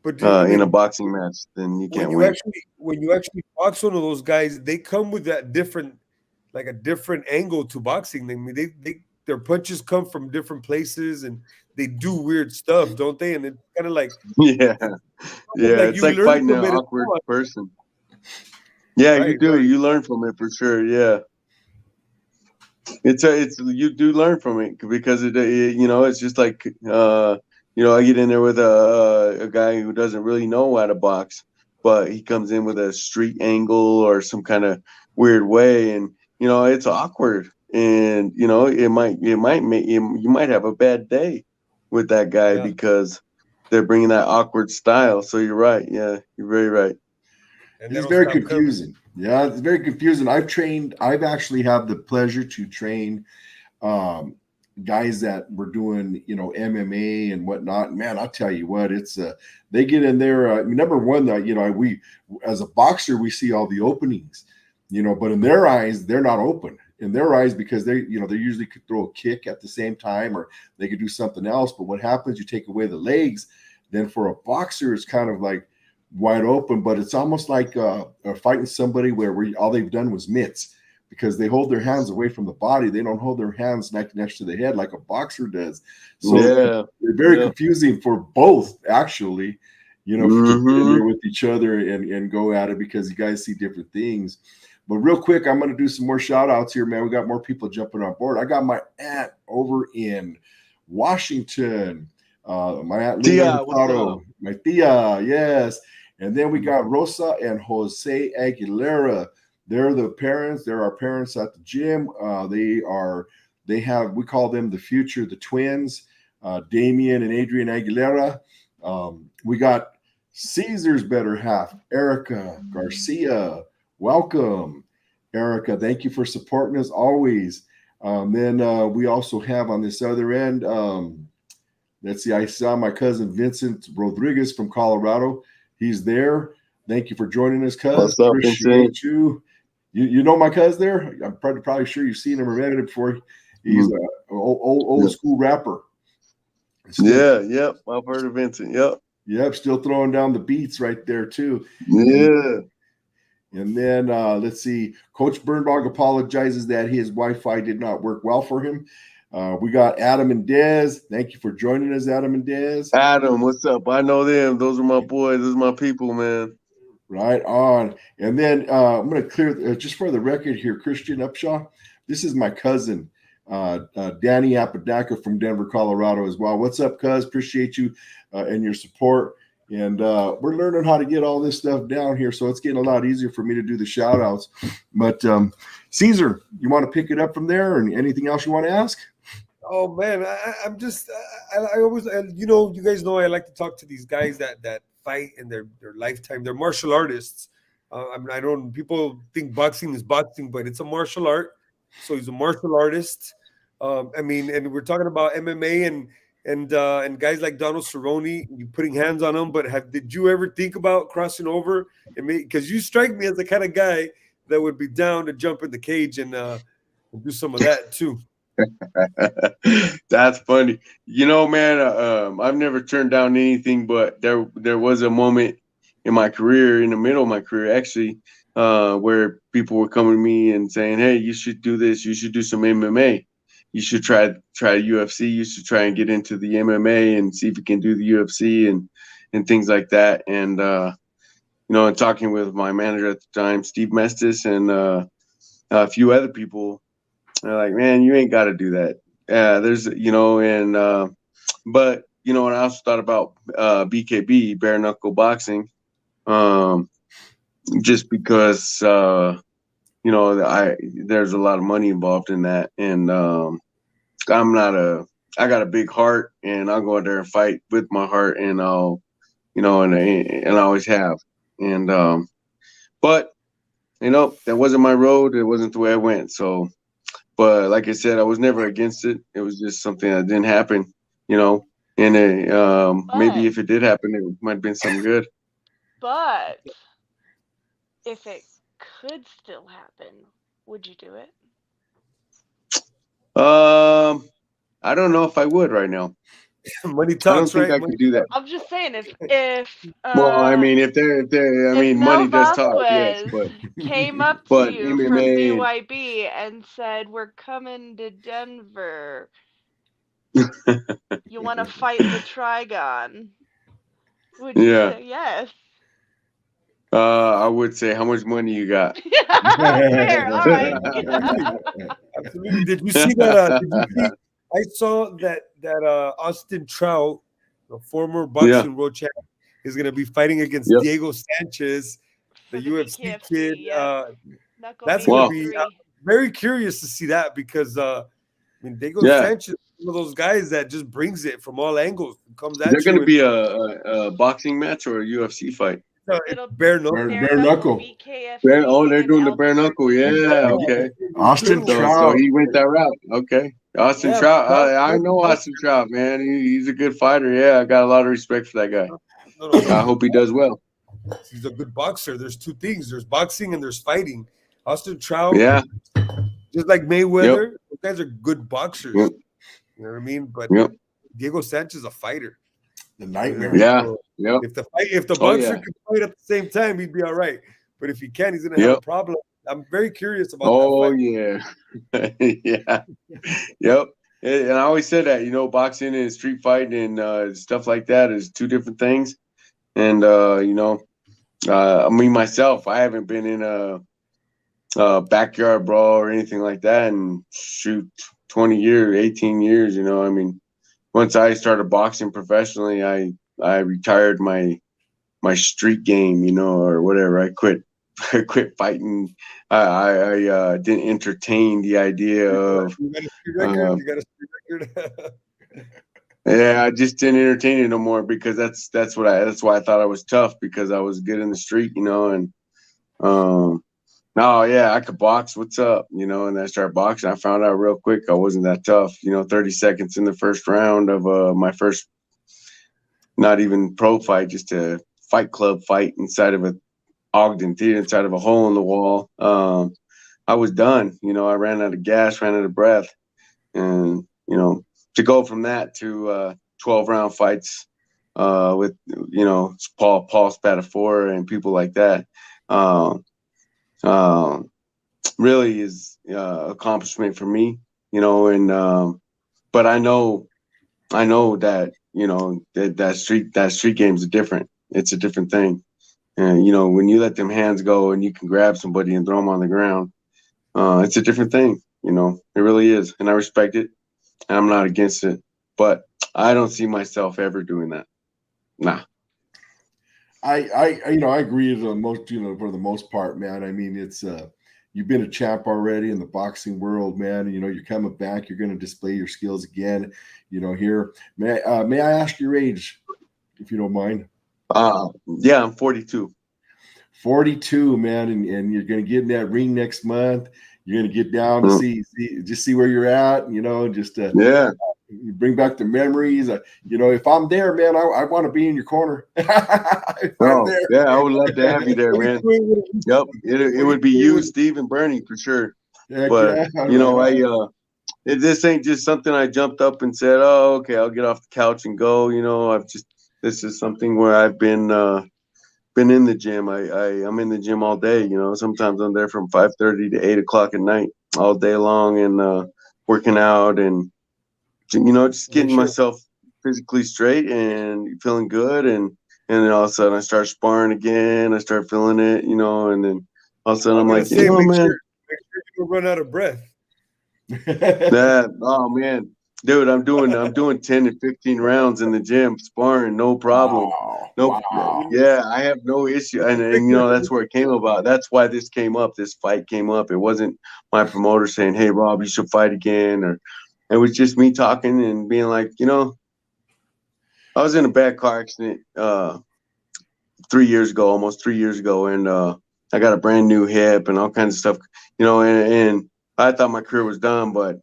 but in a boxing match, then you can't win. When you actually box one of those guys, they come with that different angle to boxing. I mean, their punches come from different places, and they do weird stuff, don't they? And it's kind of like yeah, it's like fighting an awkward person. Yeah, right, you do. Right. You learn from it for sure. Yeah, it's you do learn from it because it you know, it's just like you know, I get in there with a guy who doesn't really know how to box, but he comes in with a street angle or some kind of weird way, and you know, it's awkward. And you know, it might make you might have a bad day with that guy because they're bringing that awkward style. So you're right. Yeah, you're very right. And it's very confusing. Yeah, it's very confusing. I've actually had the pleasure to train guys that were doing, you know, MMA and whatnot. Man, I'll tell you what, it's they get in there. Number one, you know, we as a boxer, we see all the openings, you know, but in their eyes, they're not open. in their eyes because they usually could throw a kick at the same time or they could do something else. But what happens, you take away the legs, then for a boxer, it's kind of like wide open, but it's almost like fighting somebody where all they've done was mitts because they hold their hands away from the body. They don't hold their hands next to the head like a boxer does. So they're very confusing for both, actually, familiar with each other and go at it because you guys see different things. But real quick, I'm going to do some more shout outs here, man. We got more people jumping on board. I got my aunt over in Washington. My aunt Tia, my Tia, yes. And then we got Rosa and Jose Aguilera. They're the parents. They're our parents at the gym. We call them the future, the twins, Damian and Adrian Aguilera. We got Caesar's better half, Erica Garcia. Welcome, Erica. Thank you for supporting us always. Then we also have on this other end, let's see, I saw my cousin Vincent Rodriguez from Colorado. He's there. Thank you for joining us, cuz. What's up, Appreciate you. You know my cuz there? I'm probably sure you've seen him or met him before. He's an old school rapper. Yep. I've heard of Vincent. Yep. Still throwing down the beats right there too. Yeah. And then let's see. Coach Berndog apologizes that his Wi-Fi did not work well for him. We got Adam and Dez. Thank you for joining us, Adam and Dez. Adam, what's up? I know them. Those are my boys. Those are my people, man. Right on. And then I'm going to clear, just for the record here, Christian Upshaw. This is my cousin, Danny Apodaca from Denver, Colorado as well. What's up, cuz? Appreciate you and your support. And we're learning how to get all this stuff down here, so it's getting a lot easier for me to do the shout outs. But Caesar, you want to pick it up from there, and anything else you want to ask? Oh man, I'm just I always, you guys know I like to talk to these guys that fight in their lifetime. They're martial artists. I don't. People think boxing is boxing, but it's a martial art. So he's a martial artist. And we're talking about MMA and guys like Donald Cerrone, you putting hands on them. But did you ever think about crossing over? Because you strike me as the kind of guy that would be down to jump in the cage and do some of that too. That's funny. Man, I've never turned down anything, but there was a moment in my career, in the middle of my career actually, where people were coming to me and saying, hey, you should do this, you should do some MMA, you should try UFC, you should try and get into the MMA and see if you can do the UFC and things like that. And and talking with my manager at the time, Steve Mestis, and a few other people, they're like, man, you ain't got to do that. But and I also thought about BKB, bare knuckle boxing, just because there's a lot of money involved in that, and I got a big heart, and I'll go out there and fight with my heart, and I'll and I always have, and but that wasn't my road. It wasn't the way I went. So, but like I said, I was never against it. It was just something that didn't happen, and maybe if it did happen, it might have been something good. But if it could still happen, would you do it? I don't know if I would right now. Money talks, I don't think I could do that. I'm just saying, if well, I mean, if money does talk, yes, but came up to you from BYB and said, "We're coming to Denver. You want to fight the Trigon?" Would you say yes? I would say, how much money you got? Fair. All right. Absolutely. Did you see that? I saw that Austin Trout, the former boxing world champ, is going to be fighting against Diego Sanchez, the UFC kid. That's going to be very curious to see that, because Diego Sanchez is one of those guys that just brings it from all angles. Comes at you. Is there going to be a boxing match or a UFC fight? Bare knuckle. They're doing the bare knuckle. Yeah, okay. Austin Trout. So he went that route. Okay. Austin Trout. I know Austin Trout, man. He's a good fighter. Yeah, I got a lot of respect for that guy. I hope he does well. He's a good boxer. There's two things. There's boxing and there's fighting. Austin Trout. Yeah. Just like Mayweather, those guys are good boxers. Yep. You know what I mean? But Yep. Diego Sanchez is a fighter. The nightmare. Yeah. So Yep. if the Oh, boxer yeah. can fight at the same time, he'd be all right. But if he can't, he's gonna have a Yep. problem. I'm very curious about Oh, that fight. yeah. Yeah. Yep. And I always said that, boxing and street fighting and stuff like that is two different things. And, myself, I haven't been in a backyard brawl or anything like that in, 20 years, 18 years, once I started boxing professionally, I retired my street game, or whatever. I quit fighting. I didn't entertain the idea of. You got a street record. You got a street record. Yeah, I just didn't entertain it no more because that's why I thought I was tough because I was good in the street, and no, yeah, I could box. What's up, and I started boxing. I found out real quick I wasn't that tough. 30 seconds in the first round of my first, not even pro fight, just a fight club fight inside of a Ogden theater, inside of a hole in the wall. I was done. I ran out of gas, ran out of breath, and to go from that to 12-round fights with Paul Spadafora and people like that really is accomplishment for me. And but I know that that street game is different. It's a different thing. And when you let them hands go and you can grab somebody and throw them on the ground, it's a different thing. It really is, and I respect it. I'm not against it, but I don't see myself ever doing that. Nah. I agree with the most, for the most part, man. I mean, it's you've been a champ already in the boxing world, man. You're coming back. You're going to display your skills again. Here. May I ask your age, if you don't mind? Yeah, I'm 42. 42, man, and you're going to get in that ring next month. You're going to get down to see where you're at, just yeah. Bring back the memories. If I'm there, man, I want to be in your corner. Yeah, I would love to have you there, man. Yep, it would be you, Steve, and Bernie for sure. But this ain't just something I jumped up and said, "Oh, okay, I'll get off the couch and go." This is something where I've been in the gym. I'm in the gym all day. Sometimes I'm there from 5:30 to 8 o'clock at night, all day long, and working out and just getting myself physically straight and feeling good. And then all of a sudden I start sparring again. I start feeling it, and then all of a sudden I'm like, make man, sure you don't run out of breath. Oh man. Dude, I'm doing 10 and 15 rounds in the gym, sparring, no problem. Yeah, I have no issue, and that's where it came about. That's why this came up. This fight came up. It wasn't my promoter saying, "Hey, Rob, you should fight again," or it was just me talking and being like, I was in a bad car accident 3 years ago, almost 3 years ago, and I got a brand new hip and all kinds of stuff, and I thought my career was done, but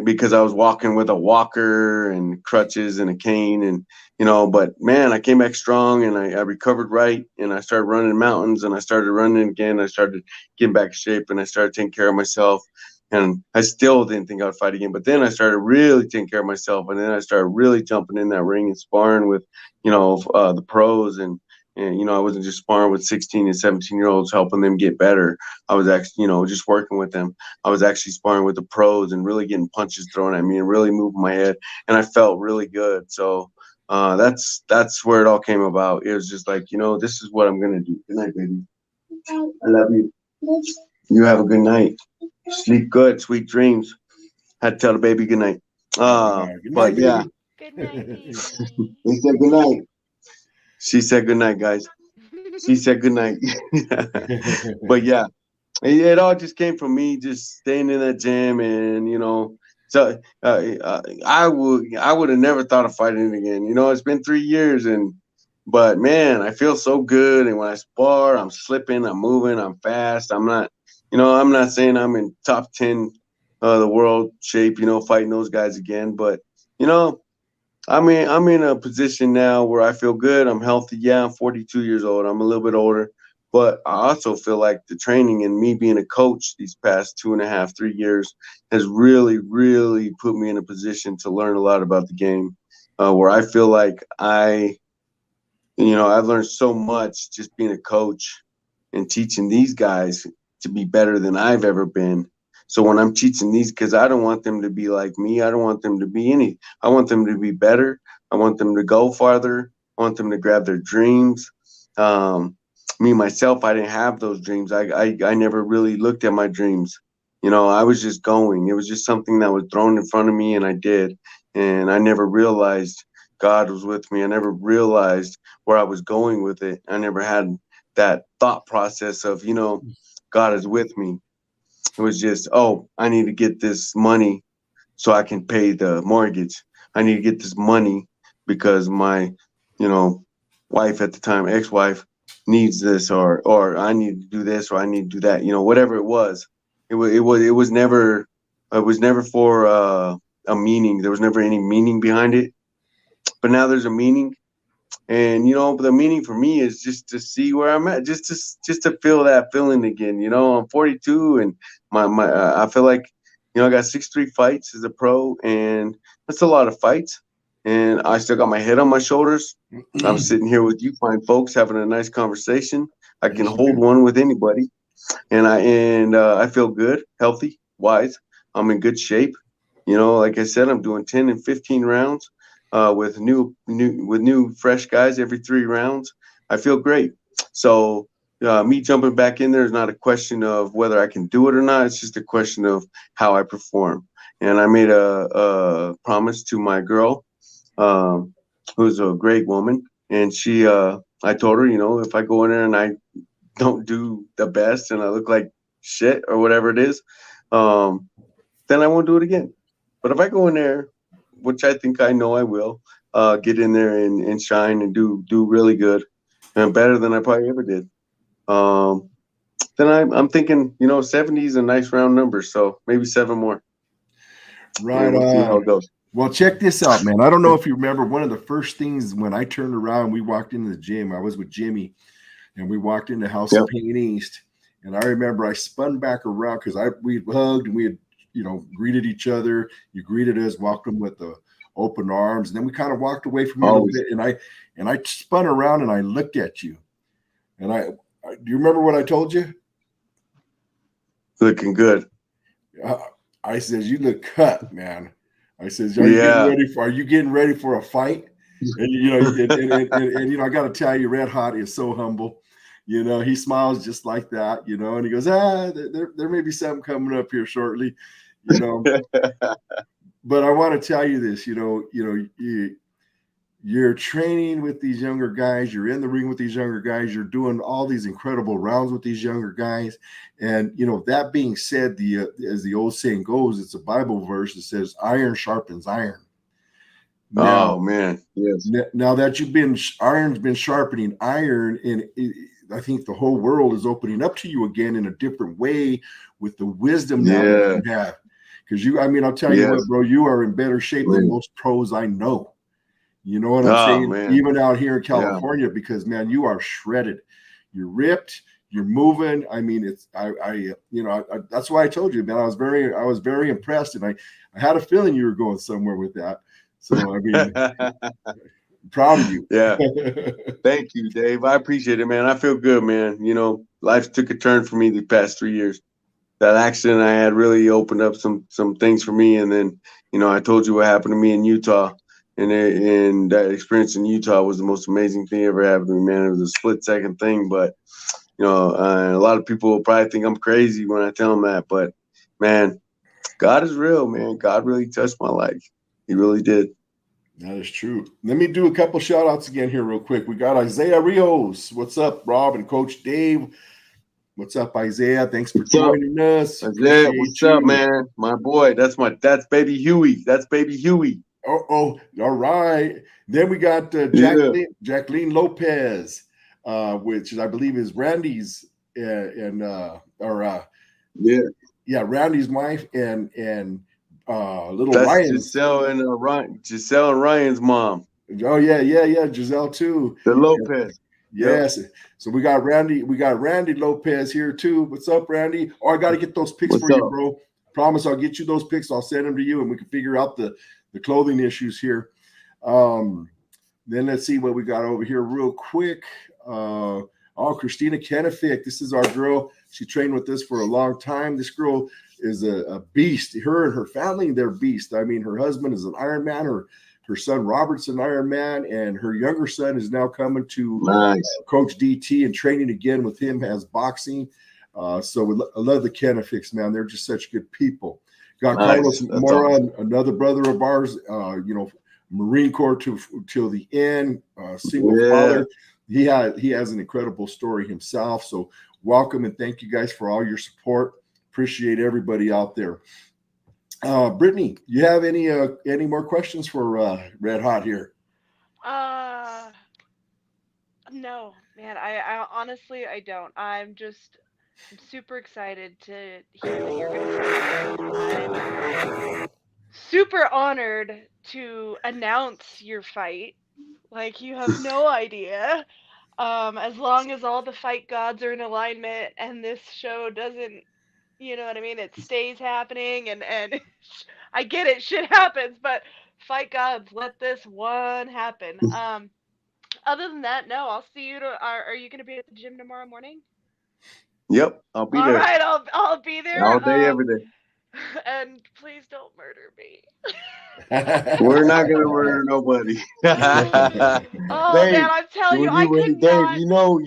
because I was walking with a walker and crutches and a cane and, but man, I came back strong and I recovered right. And I started running mountains and I started running again. I started getting back in shape and I started taking care of myself. And I still didn't think I would fight again. But then I started really taking care of myself. And then I started really jumping in that ring and sparring with, the pros. And I wasn't just sparring with 16 and 17-year-olds, helping them get better. I was actually, just working with them. I was actually sparring with the pros and really getting punches thrown at me and really moving my head. And I felt really good. So that's where it all came about. It was just like, this is what I'm going to do. Good night, baby. I love you. You have a good night. Sleep good. Sweet dreams. Had to tell the baby good night. But yeah. Good night, baby. He said good night. She said good night, guys. She said good night. But yeah, it all just came from me just staying in that gym, and so I would have never thought of fighting again. It's been 3 years, but man, I feel so good, and when I spar, I'm slipping, I'm moving, I'm fast. I'm not saying I'm in top 10 the world shape, fighting those guys again, but I'm in a position now where I feel good. I'm healthy. Yeah, I'm 42 years old. I'm a little bit older, But I also feel like the training and me being a coach these past 2.5, 3 years has really, really put me in a position to learn a lot about the game, where I feel like I've learned so much just being a coach and teaching these guys to be better than I've ever been. So when I'm teaching these, because I don't want them to be like me, I don't want them to be I want them to be better. I want them to go farther. I want them to grab their dreams. Me myself, I didn't have those dreams. I never really looked at my dreams. I was just going. It was just something that was thrown in front of me, and I did. And I never realized God was with me. I never realized where I was going with it. I never had that thought process of, God is with me. It was just, oh, I need to get this money so I can pay the mortgage. I need to get this money because my, wife at the time, ex-wife, needs this, or I need to do this, or I need to do that. Whatever it was, it was never for a meaning. There was never any meaning behind it. But now there's a meaning. And the meaning for me is just to see where I'm at, just to feel that feeling again. I'm 42, and I feel like I got 6'3" fights as a pro, and that's a lot of fights. And I still got my head on my shoulders. I'm sitting here with you fine folks having a nice conversation. I can hold one with anybody, and I feel good, healthy, wise. I'm in good shape. Like I said, I'm doing 10 and 15 rounds. With new fresh guys every 3 rounds. I feel great. So me jumping back in there is not a question of whether I can do it or not. It's just a question of how I perform. And I made a promise to my girl, who's a great woman. And I told her, if I go in there and I don't do the best and I look like shit or whatever it is, then I won't do it again. But if I go in there, which I think I know I will, get in there and shine and do really good and better than I probably ever did. Then I'm thinking, 70 is a nice round number, so maybe 7 more. Right we'll see how it goes. Well, check this out, man. I don't know if you remember one of the first things when I turned around, we walked into the gym. I was with Jimmy, and we walked into House of Pain East. And I remember I spun back around because we hugged and we had, greeted each other. You greeted us, welcomed with the open arms, and then we kind of walked away from you a little bit. And I spun around and I looked at you. And do you remember what I told you? Looking good. I says, you look cut, man. I says, are you getting ready for a fight? And I got to tell you, REDHOT is so humble. He smiles just like that, and he goes, there may be something coming up here shortly, But I want to tell you this, you're training with these younger guys. You're in the ring with these younger guys. You're doing all these incredible rounds with these younger guys. And, that being said, as the old saying goes, it's a Bible verse that says iron sharpens iron. Now, oh, man. Yes. Now that iron's been sharpening iron, and I think the whole world is opening up to you again in a different way with the wisdom now that you have. Because I'll tell you what, bro, you are in better shape than most pros I know. You know what I'm saying? Man. Even out here in California, because man, you are shredded. You're ripped. You're moving. That's why I told you, man. I was very impressed, and I had a feeling you were going somewhere with that. So proud of you. Yeah. Thank you, Dave. I appreciate it, man. I feel good, man. Life took a turn for me the past 3 years. That accident I had really opened up some things for me, and then I told you what happened to me in Utah. And that experience in Utah was the most amazing thing ever happened to me, man. It was a split-second thing, but a lot of people will probably think I'm crazy when I tell them that. But man, God is real, man. God really touched my life. He really did. That is true. Let me do a couple shout outs again here real quick. We got Isaiah Rios. What's up, Rob and Coach Dave? What's up, Isaiah? Thanks for joining us. Isaiah, what's up, man? My boy. That's baby Huey. That's baby Huey. Oh, all right. Then we got Jacqueline Lopez, which I believe is Randy's Randy's wife and little that's Ryan. Giselle and Ryan's mom. Oh yeah, Giselle too. The Lopez. Yes. So we got Randy Lopez here too. What's up, Randy? Oh, I got to get those picks What's for you, up? bro. Promise I'll get you those picks. I'll send them to you and we can figure out the clothing issues here. Then let's see what we got over here real quick. Christina Kenefick. This is our girl. She trained with us for a long time. This girl is a beast. Her and her family, they're beasts. I mean, her husband is an Ironman. Her son Robert's an Ironman, and her younger son is now coming to Coach DT and training again with him as boxing. So I love the Keneficks, man. They're just such good people. Got Carlos Moran, another brother of ours, Marine Corps till the end, single father. He has an incredible story himself. So welcome and thank you guys for all your support. Appreciate everybody out there. Brittany, you have any more questions for Red Hot here? No, man. I honestly I don't. I'm super excited to hear that you're gonna fight me. I'm super honored to announce your fight. Like you have no idea. As long as all the fight gods are in alignment and this show doesn't, you know what I mean, it stays happening and I get it, shit happens, but fight gods, let this one happen. Other than that, no, I'll see you. Are you gonna be at the gym tomorrow morning? Yep, I'll be there. All right, I'll be there all day, every day. And please don't murder me. We're not gonna murder nobody. Oh Dave, man, I'm telling you, I could Dave, not.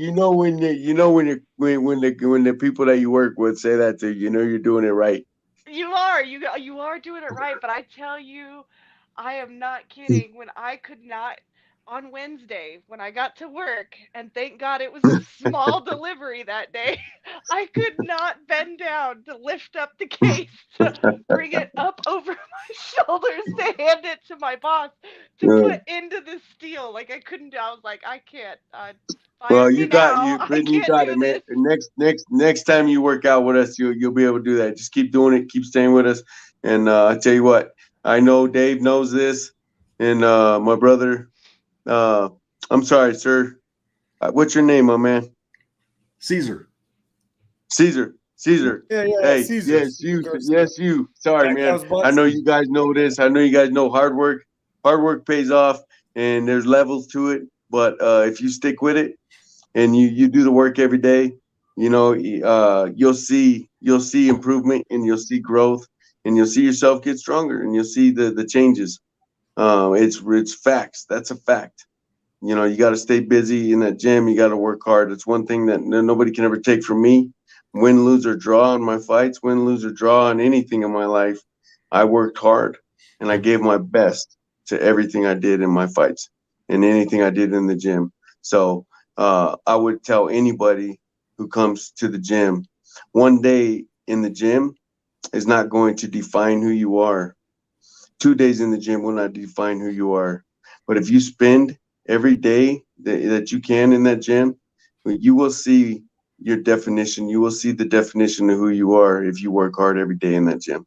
when the people that you work with say that to you, you're doing it right. You are doing it right, but I tell you, I am not kidding. When I could not on Wednesday when I got to work, and thank God it was a small delivery that day, I could not bend down to lift up the case to bring it up over my shoulders to hand it to my boss to put into the steel. Like I couldn't do. I was like, I can't. Well, You got you, Brittany, you got it, man. Next time you work out with us, you'll be able to do that. Just keep doing it, keep staying with us, and I tell you what, I know Dave knows this, and my brother. I'm sorry, sir. What's your name, my man? Caesar. Caesar. Yeah, Hey, Caesar. yes, you. Sorry, man. I know you guys know this. I know you guys know hard work. Hard work pays off, and there's levels to it. But if you stick with it and you do the work every day, you'll see improvement and you'll see growth and you'll see yourself get stronger and you'll see the changes. It's facts. That's a fact. You got to stay busy in that gym. You got to work hard. It's one thing that nobody can ever take from me. Win, lose, or draw in my fights, win, lose, or draw in anything in my life. I worked hard and I gave my best to everything I did in my fights and anything I did in the gym. So I would tell anybody who comes to the gym, one day in the gym is not going to define who you are. 2 days in the gym will not define who you are. But if you spend every day that you can in that gym, you will see your definition. You will see the definition of who you are if you work hard every day in that gym.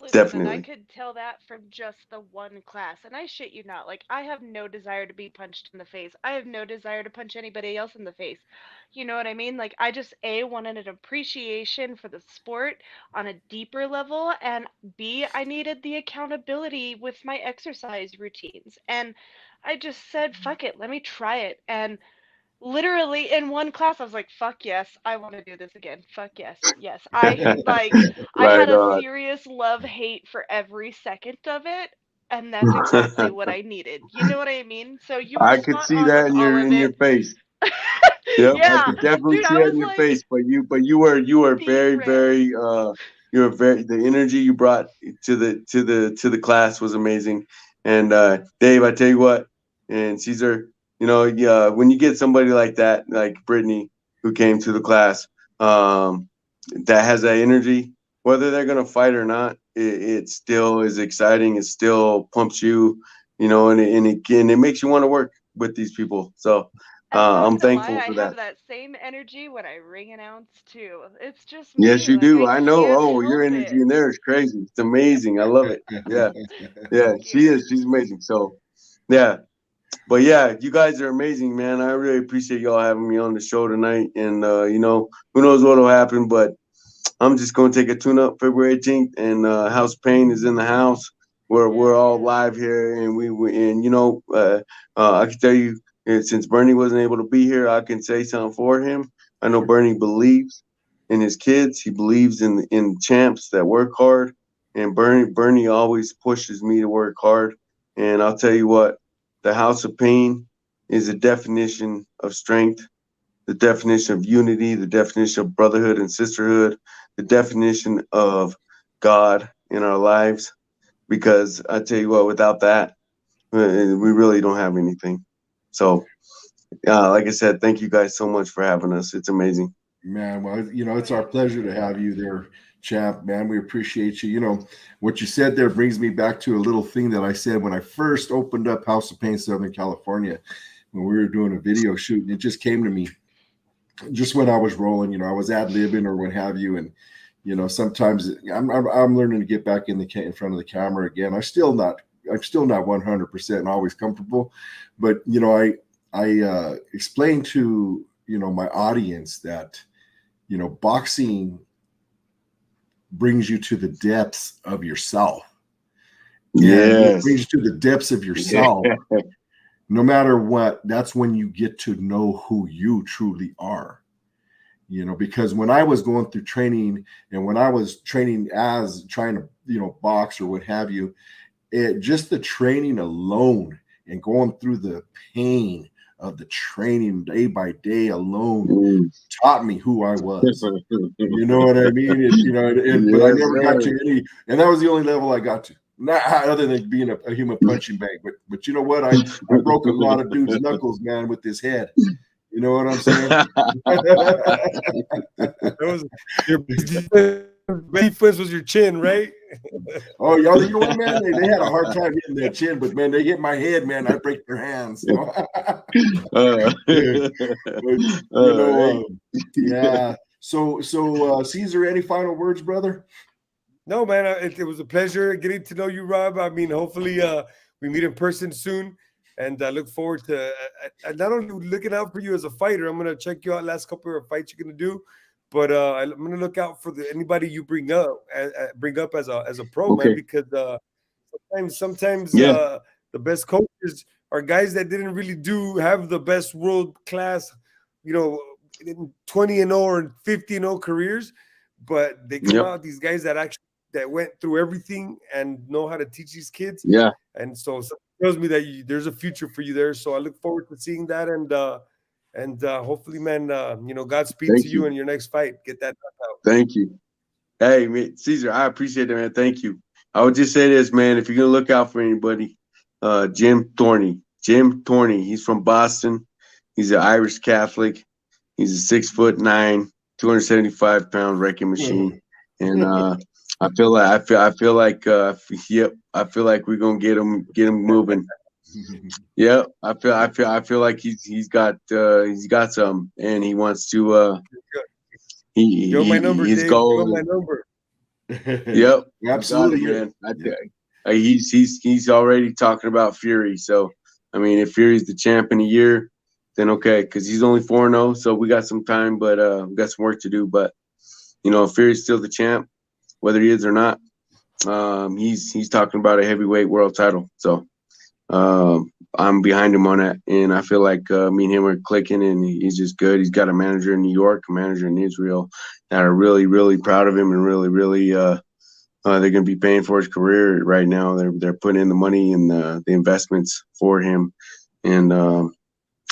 Listen, Definitely. and I could tell that from just the one class. And I shit you not. Like, I have no desire to be punched in the face. I have no desire to punch anybody else in the face. You know what I mean? Like, I just, A, wanted an appreciation for the sport on a deeper level. And B, I needed the accountability with my exercise routines. And I just said, fuck it, let me try it. And literally in one class I was like, fuck yes, I want to do this again. Fuck yes. I had a serious love hate for every second of it, and that's exactly what I needed. You know what I mean? So you were I could spot see on that with in all your of it. face. Yep, I Yeah, could definitely dude, see I that was in your like face. But you were beet very, red. very the energy you brought to the class was amazing. And Dave, I tell you what, and Caesar, when you get somebody like that, like Brittany, who came to the class, that has that energy, whether they're gonna fight or not, it still is exciting. It still pumps you, and it makes you want to work with these people. So I'm thankful for I that. have that same energy when I ring announce too. It's just Yes, me. you Like do. I I know. can't Oh, your help energy it. in there is crazy. It's amazing. I love it. Yeah. Yeah, Thank she you. is. She's amazing. So, yeah. But yeah, you guys are amazing, man. I really appreciate y'all having me on the show tonight. And you know, who knows what'll happen, but I'm just gonna take a tune-up February 18th, and House Pain is in the house. We're all live here, and we and you know, I can tell you, since Bernie wasn't able to be here, I can say something for him. I know Bernie believes in his kids. He believes in champs that work hard, and Bernie always pushes me to work hard. And I'll tell you what, the House of Pain is a definition of strength, the definition of unity, the definition of brotherhood and sisterhood, the definition of God in our lives. Because I tell you what, without that, we really don't have anything. So, like I said, thank you guys so much for having us. It's amazing. Man, well, you know, it's our pleasure to have you there, champ. Man, we appreciate you. You know, what you said there brings me back to a little thing that I said when I first opened up House of Pain Southern California, when we were doing a video shoot, and it just came to me just when I was rolling. You know, I was ad-libbing or what have you, and you know, sometimes I'm learning to get back in front of the camera again. I'm still not 100% always comfortable, but you know, I explained to, you know, my audience that, you know, boxing brings you to the depths of yourself. Yes. It brings you to the depths of yourself. No matter what, that's when you get to know who you truly are. You know, because when I was going through training, and when I was training as trying to, you know, box or what have you, just the training alone and going through the pain of the training day by day alone taught me who I was. You know what I mean? But I never got to any, and that was the only level I got to. Not other than being a human punching bag, but you know what? I broke a lot of dudes' knuckles, man, with this head. You know what I'm saying? That was your defense was your chin, right? Oh, y'all, you know what, man? They had a hard time hitting their chin, but man, they hit my head, man. I break their hands. You know? Yeah. So, Caesar, any final words, brother? No, man. It was a pleasure getting to know you, Rob. I mean, hopefully, we meet in person soon. And I look forward to not only looking out for you as a fighter. I'm gonna check you out last couple of fights you're gonna do, but I'm gonna look out for anybody you bring up as a pro, man. Because sometimes the best coaches are guys that didn't really have the best world class, you know, 20-0 or 50-0 careers, but they come out these guys that went through everything and know how to teach these kids. Yeah, and so tells me that there's a future for you there. So I look forward to seeing that, and hopefully, man, you know, Godspeed to you in your next fight. Get that knockout. Thank you. Hey, man, Caesar, I appreciate it, man. Thank you. I would just say this, man. If you're gonna look out for anybody, Jim Thorney. He's from Boston. He's an Irish Catholic. He's a 6'9", 275-pound wrecking machine, and I feel like we're gonna get him moving. Yeah, I feel like he's got some, and he wants to. My number, his Dave. goal. My number. Yep, absolutely, man. He's already talking about Fury. So I mean, if Fury's the champ in a year, then okay, because he's only 4-0, so we got some time, but we got some work to do. But you know, if Fury's still the champ, whether he is or not, he's talking about a heavyweight world title. So I'm behind him on that, and I feel like me and him are clicking, and he's just good. He's got a manager in New York, a manager in Israel that are really, really proud of him, and really, really they're going to be paying for his career right now. They're putting in the money and the investments for him, and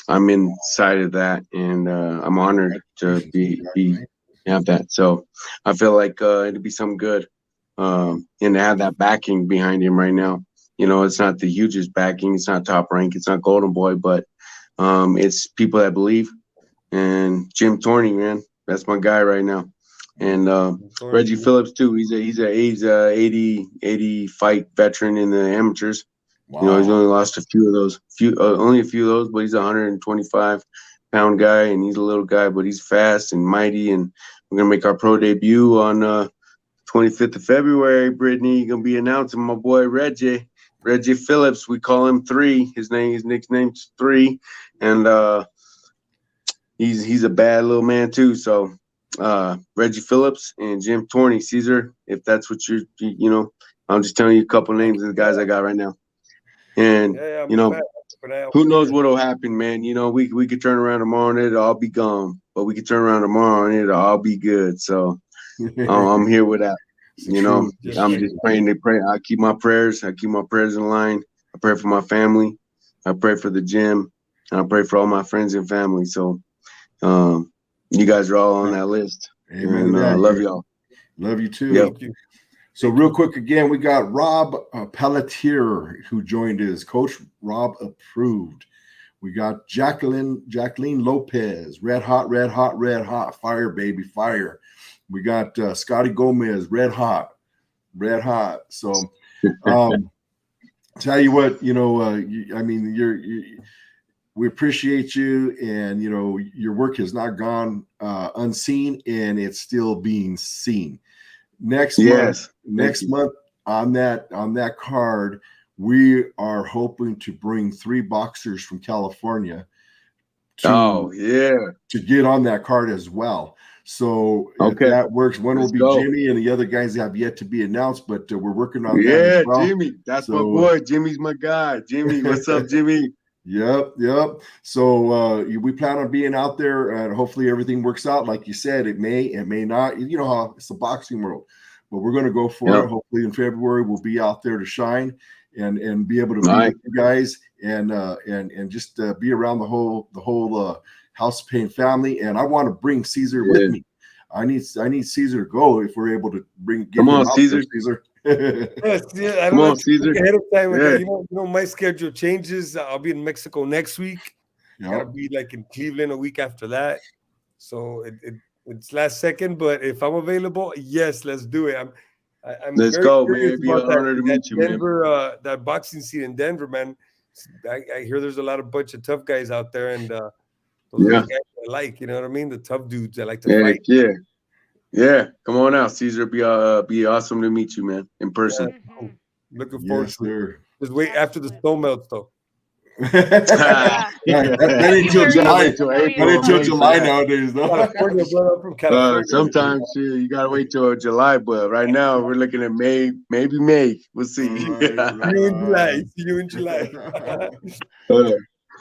I'm inside of that, and I'm honored to have that. So I feel like it'd be something good, and to have that backing behind him right now. You know, it's not the hugest backing, it's not Top Rank, it's not Golden Boy, but it's people that believe. And Jim Thorney, man, that's my guy right now. And Reggie Phillips too. He's a 80 fight veteran in the amateurs. Wow. You know, he's only lost a few of those, but he's a 125-pound guy, and he's a little guy, but he's fast and mighty. And we're gonna make our pro debut on 25th of February. Brittany, you're gonna be announcing my boy Reggie. Reggie Phillips. We call him 3. His nickname's 3, and he's a bad little man too. So Reggie Phillips and Jim Torney, Caesar. If that's what you know, I'm just telling you a couple names of the guys I got right now. And you know, who knows what'll happen, man? You know, we could turn around tomorrow and it'll all be gone, but we could turn around tomorrow and it'll all be good. So I'm here with that. You know, I'm just praying. I keep my prayers in line. I pray for my family. I pray for the gym. And I pray for all my friends and family. So you guys are all on that list. Amen. And I love y'all. Love you too. Yep. So real quick again, we got Rob Pelletier who joined us. Coach Rob approved. We got Jacqueline Lopez, red hot, fire baby, fire. We got Scotty Gomez, red hot. So tell you what, you know, I mean, we appreciate you, and you know your work has not gone unseen, and it's still being seen. Next month on that card, we are hoping to bring 3 boxers from California to get on that card as well. So if that works, one will be Jimmy, and the other guys have yet to be announced, but we're working on that as well. Jimmy, that's my boy. Jimmy's my guy. Jimmy, what's up, Jimmy? Yep. So we plan on being out there, and hopefully everything works out. Like you said, it may not. You know how it's the boxing world, but we're going to go for it. Hopefully in February we'll be out there to shine and be able to be with you guys and just be around the whole House of Pain family. And I want to bring Caesar with me. I need Caesar to go if we're able to Come on, Caesar. Yes, I don't like Caesar. Ahead of time. You know, my schedule changes. I'll be in Mexico next week. Gotta be like in Cleveland a week after that. So it's last second, but if I'm available, yes, let's do it. Let's go, man. It'd be an honor to meet you, Denver, man. That boxing scene in Denver, man. I hear there's a bunch of tough guys out there, and those are the guys I like. You know what I mean? The tough dudes that like to fight. Yeah, come on out, Caesar. Be awesome to meet you, man, in person. Yeah. Looking forward to it. Just wait after the snow melts, though. That ain't until July. That ain't until July nowadays, though. From California. Sometimes you gotta wait till July, but right now we're looking at May, maybe May. We'll see. See you in July.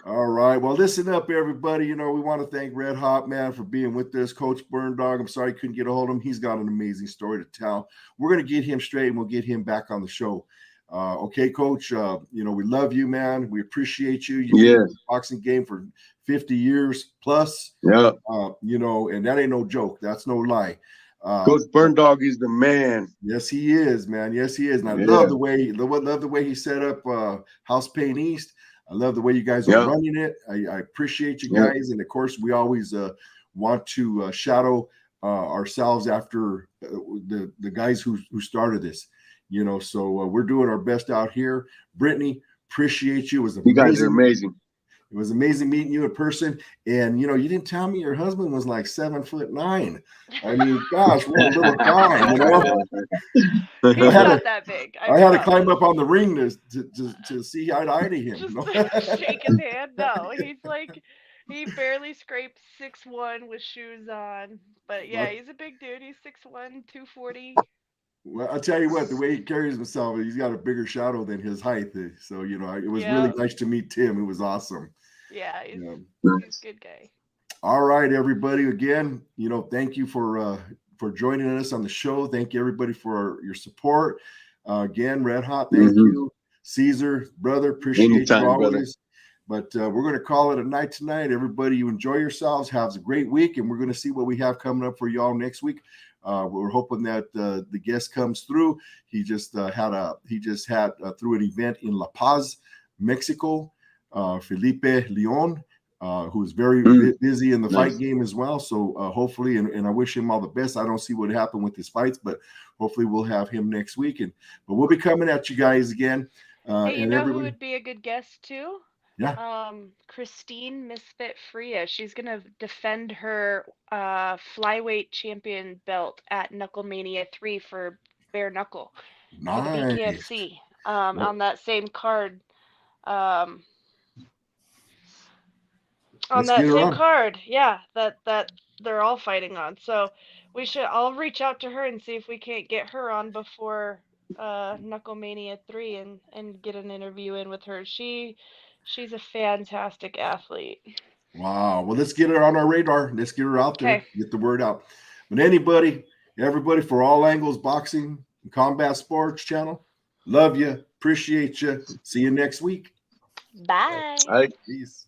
All right. Well, listen up, everybody. You know, we want to thank Red Hot, man, for being with us. Coach Burn Dog, I'm sorry I couldn't get a hold of him. He's got an amazing story to tell. We're going to get him straight, and we'll get him back on the show. Okay, Coach, you know, we love you, man. We appreciate you. You've been in the boxing game for 50 years plus. Yeah. You know, and that ain't no joke. That's no lie. Coach Burn Dog is the man. Yes, he is, man. Yes, he is. And I love the way he set up House Pain East. I love the way you guys are running it. I appreciate you guys. And of course, we always want to shadow ourselves after the guys who started this, you know, so we're doing our best out here. Brittany, appreciate you. You guys are amazing. It was amazing meeting you in person. And, you know, you didn't tell me your husband was like 7'9". I mean, gosh, what a little guy, you know? He's not that big. I had to climb up on the ring to see eye to eye to him. Just like, shake his hand. No, he's like, he barely scrapes 6'1" with shoes on. But yeah, he's a big dude. He's 6'1", 240. Well, I'll tell you what, the way he carries himself, he's got a bigger shadow than his height. So, you know, it was really nice to meet Tim. It was awesome. Yeah, he's a good guy. All right, everybody. Again, you know, thank you for joining us on the show. Thank you, everybody, for your support. Again, Red Hot, thank you. Caesar, brother, appreciate you always. Brother. But we're going to call it a night tonight. Everybody, you enjoy yourselves. Have a great week, and we're going to see what we have coming up for y'all next week. We're hoping that the guest comes through. He just had through an event in La Paz, Mexico. Felipe Leon, who's very busy in the fight game as well. So hopefully, and I wish him all the best. I don't see what happened with his fights, but hopefully we'll have him next week. But we'll be coming at you guys again. Hey, you know who would be a good guest too? Yeah. Christine Misfit Freya. She's gonna defend her flyweight champion belt at Knuckle Mania 3 for bare knuckle. Nice. For the BKFC. on that same card. On Let's that get her same on. card, yeah, that they're all fighting on. So I'll reach out to her and see if we can't get her on before Knucklemania 3 and get an interview in with her. She's a fantastic athlete. Wow. Well, let's get her on our radar. Let's get her out there. Okay. Get the word out. But everybody for All Angles Boxing and Combat Sports channel, love you. Appreciate you. See you next week. Bye. All right. Peace.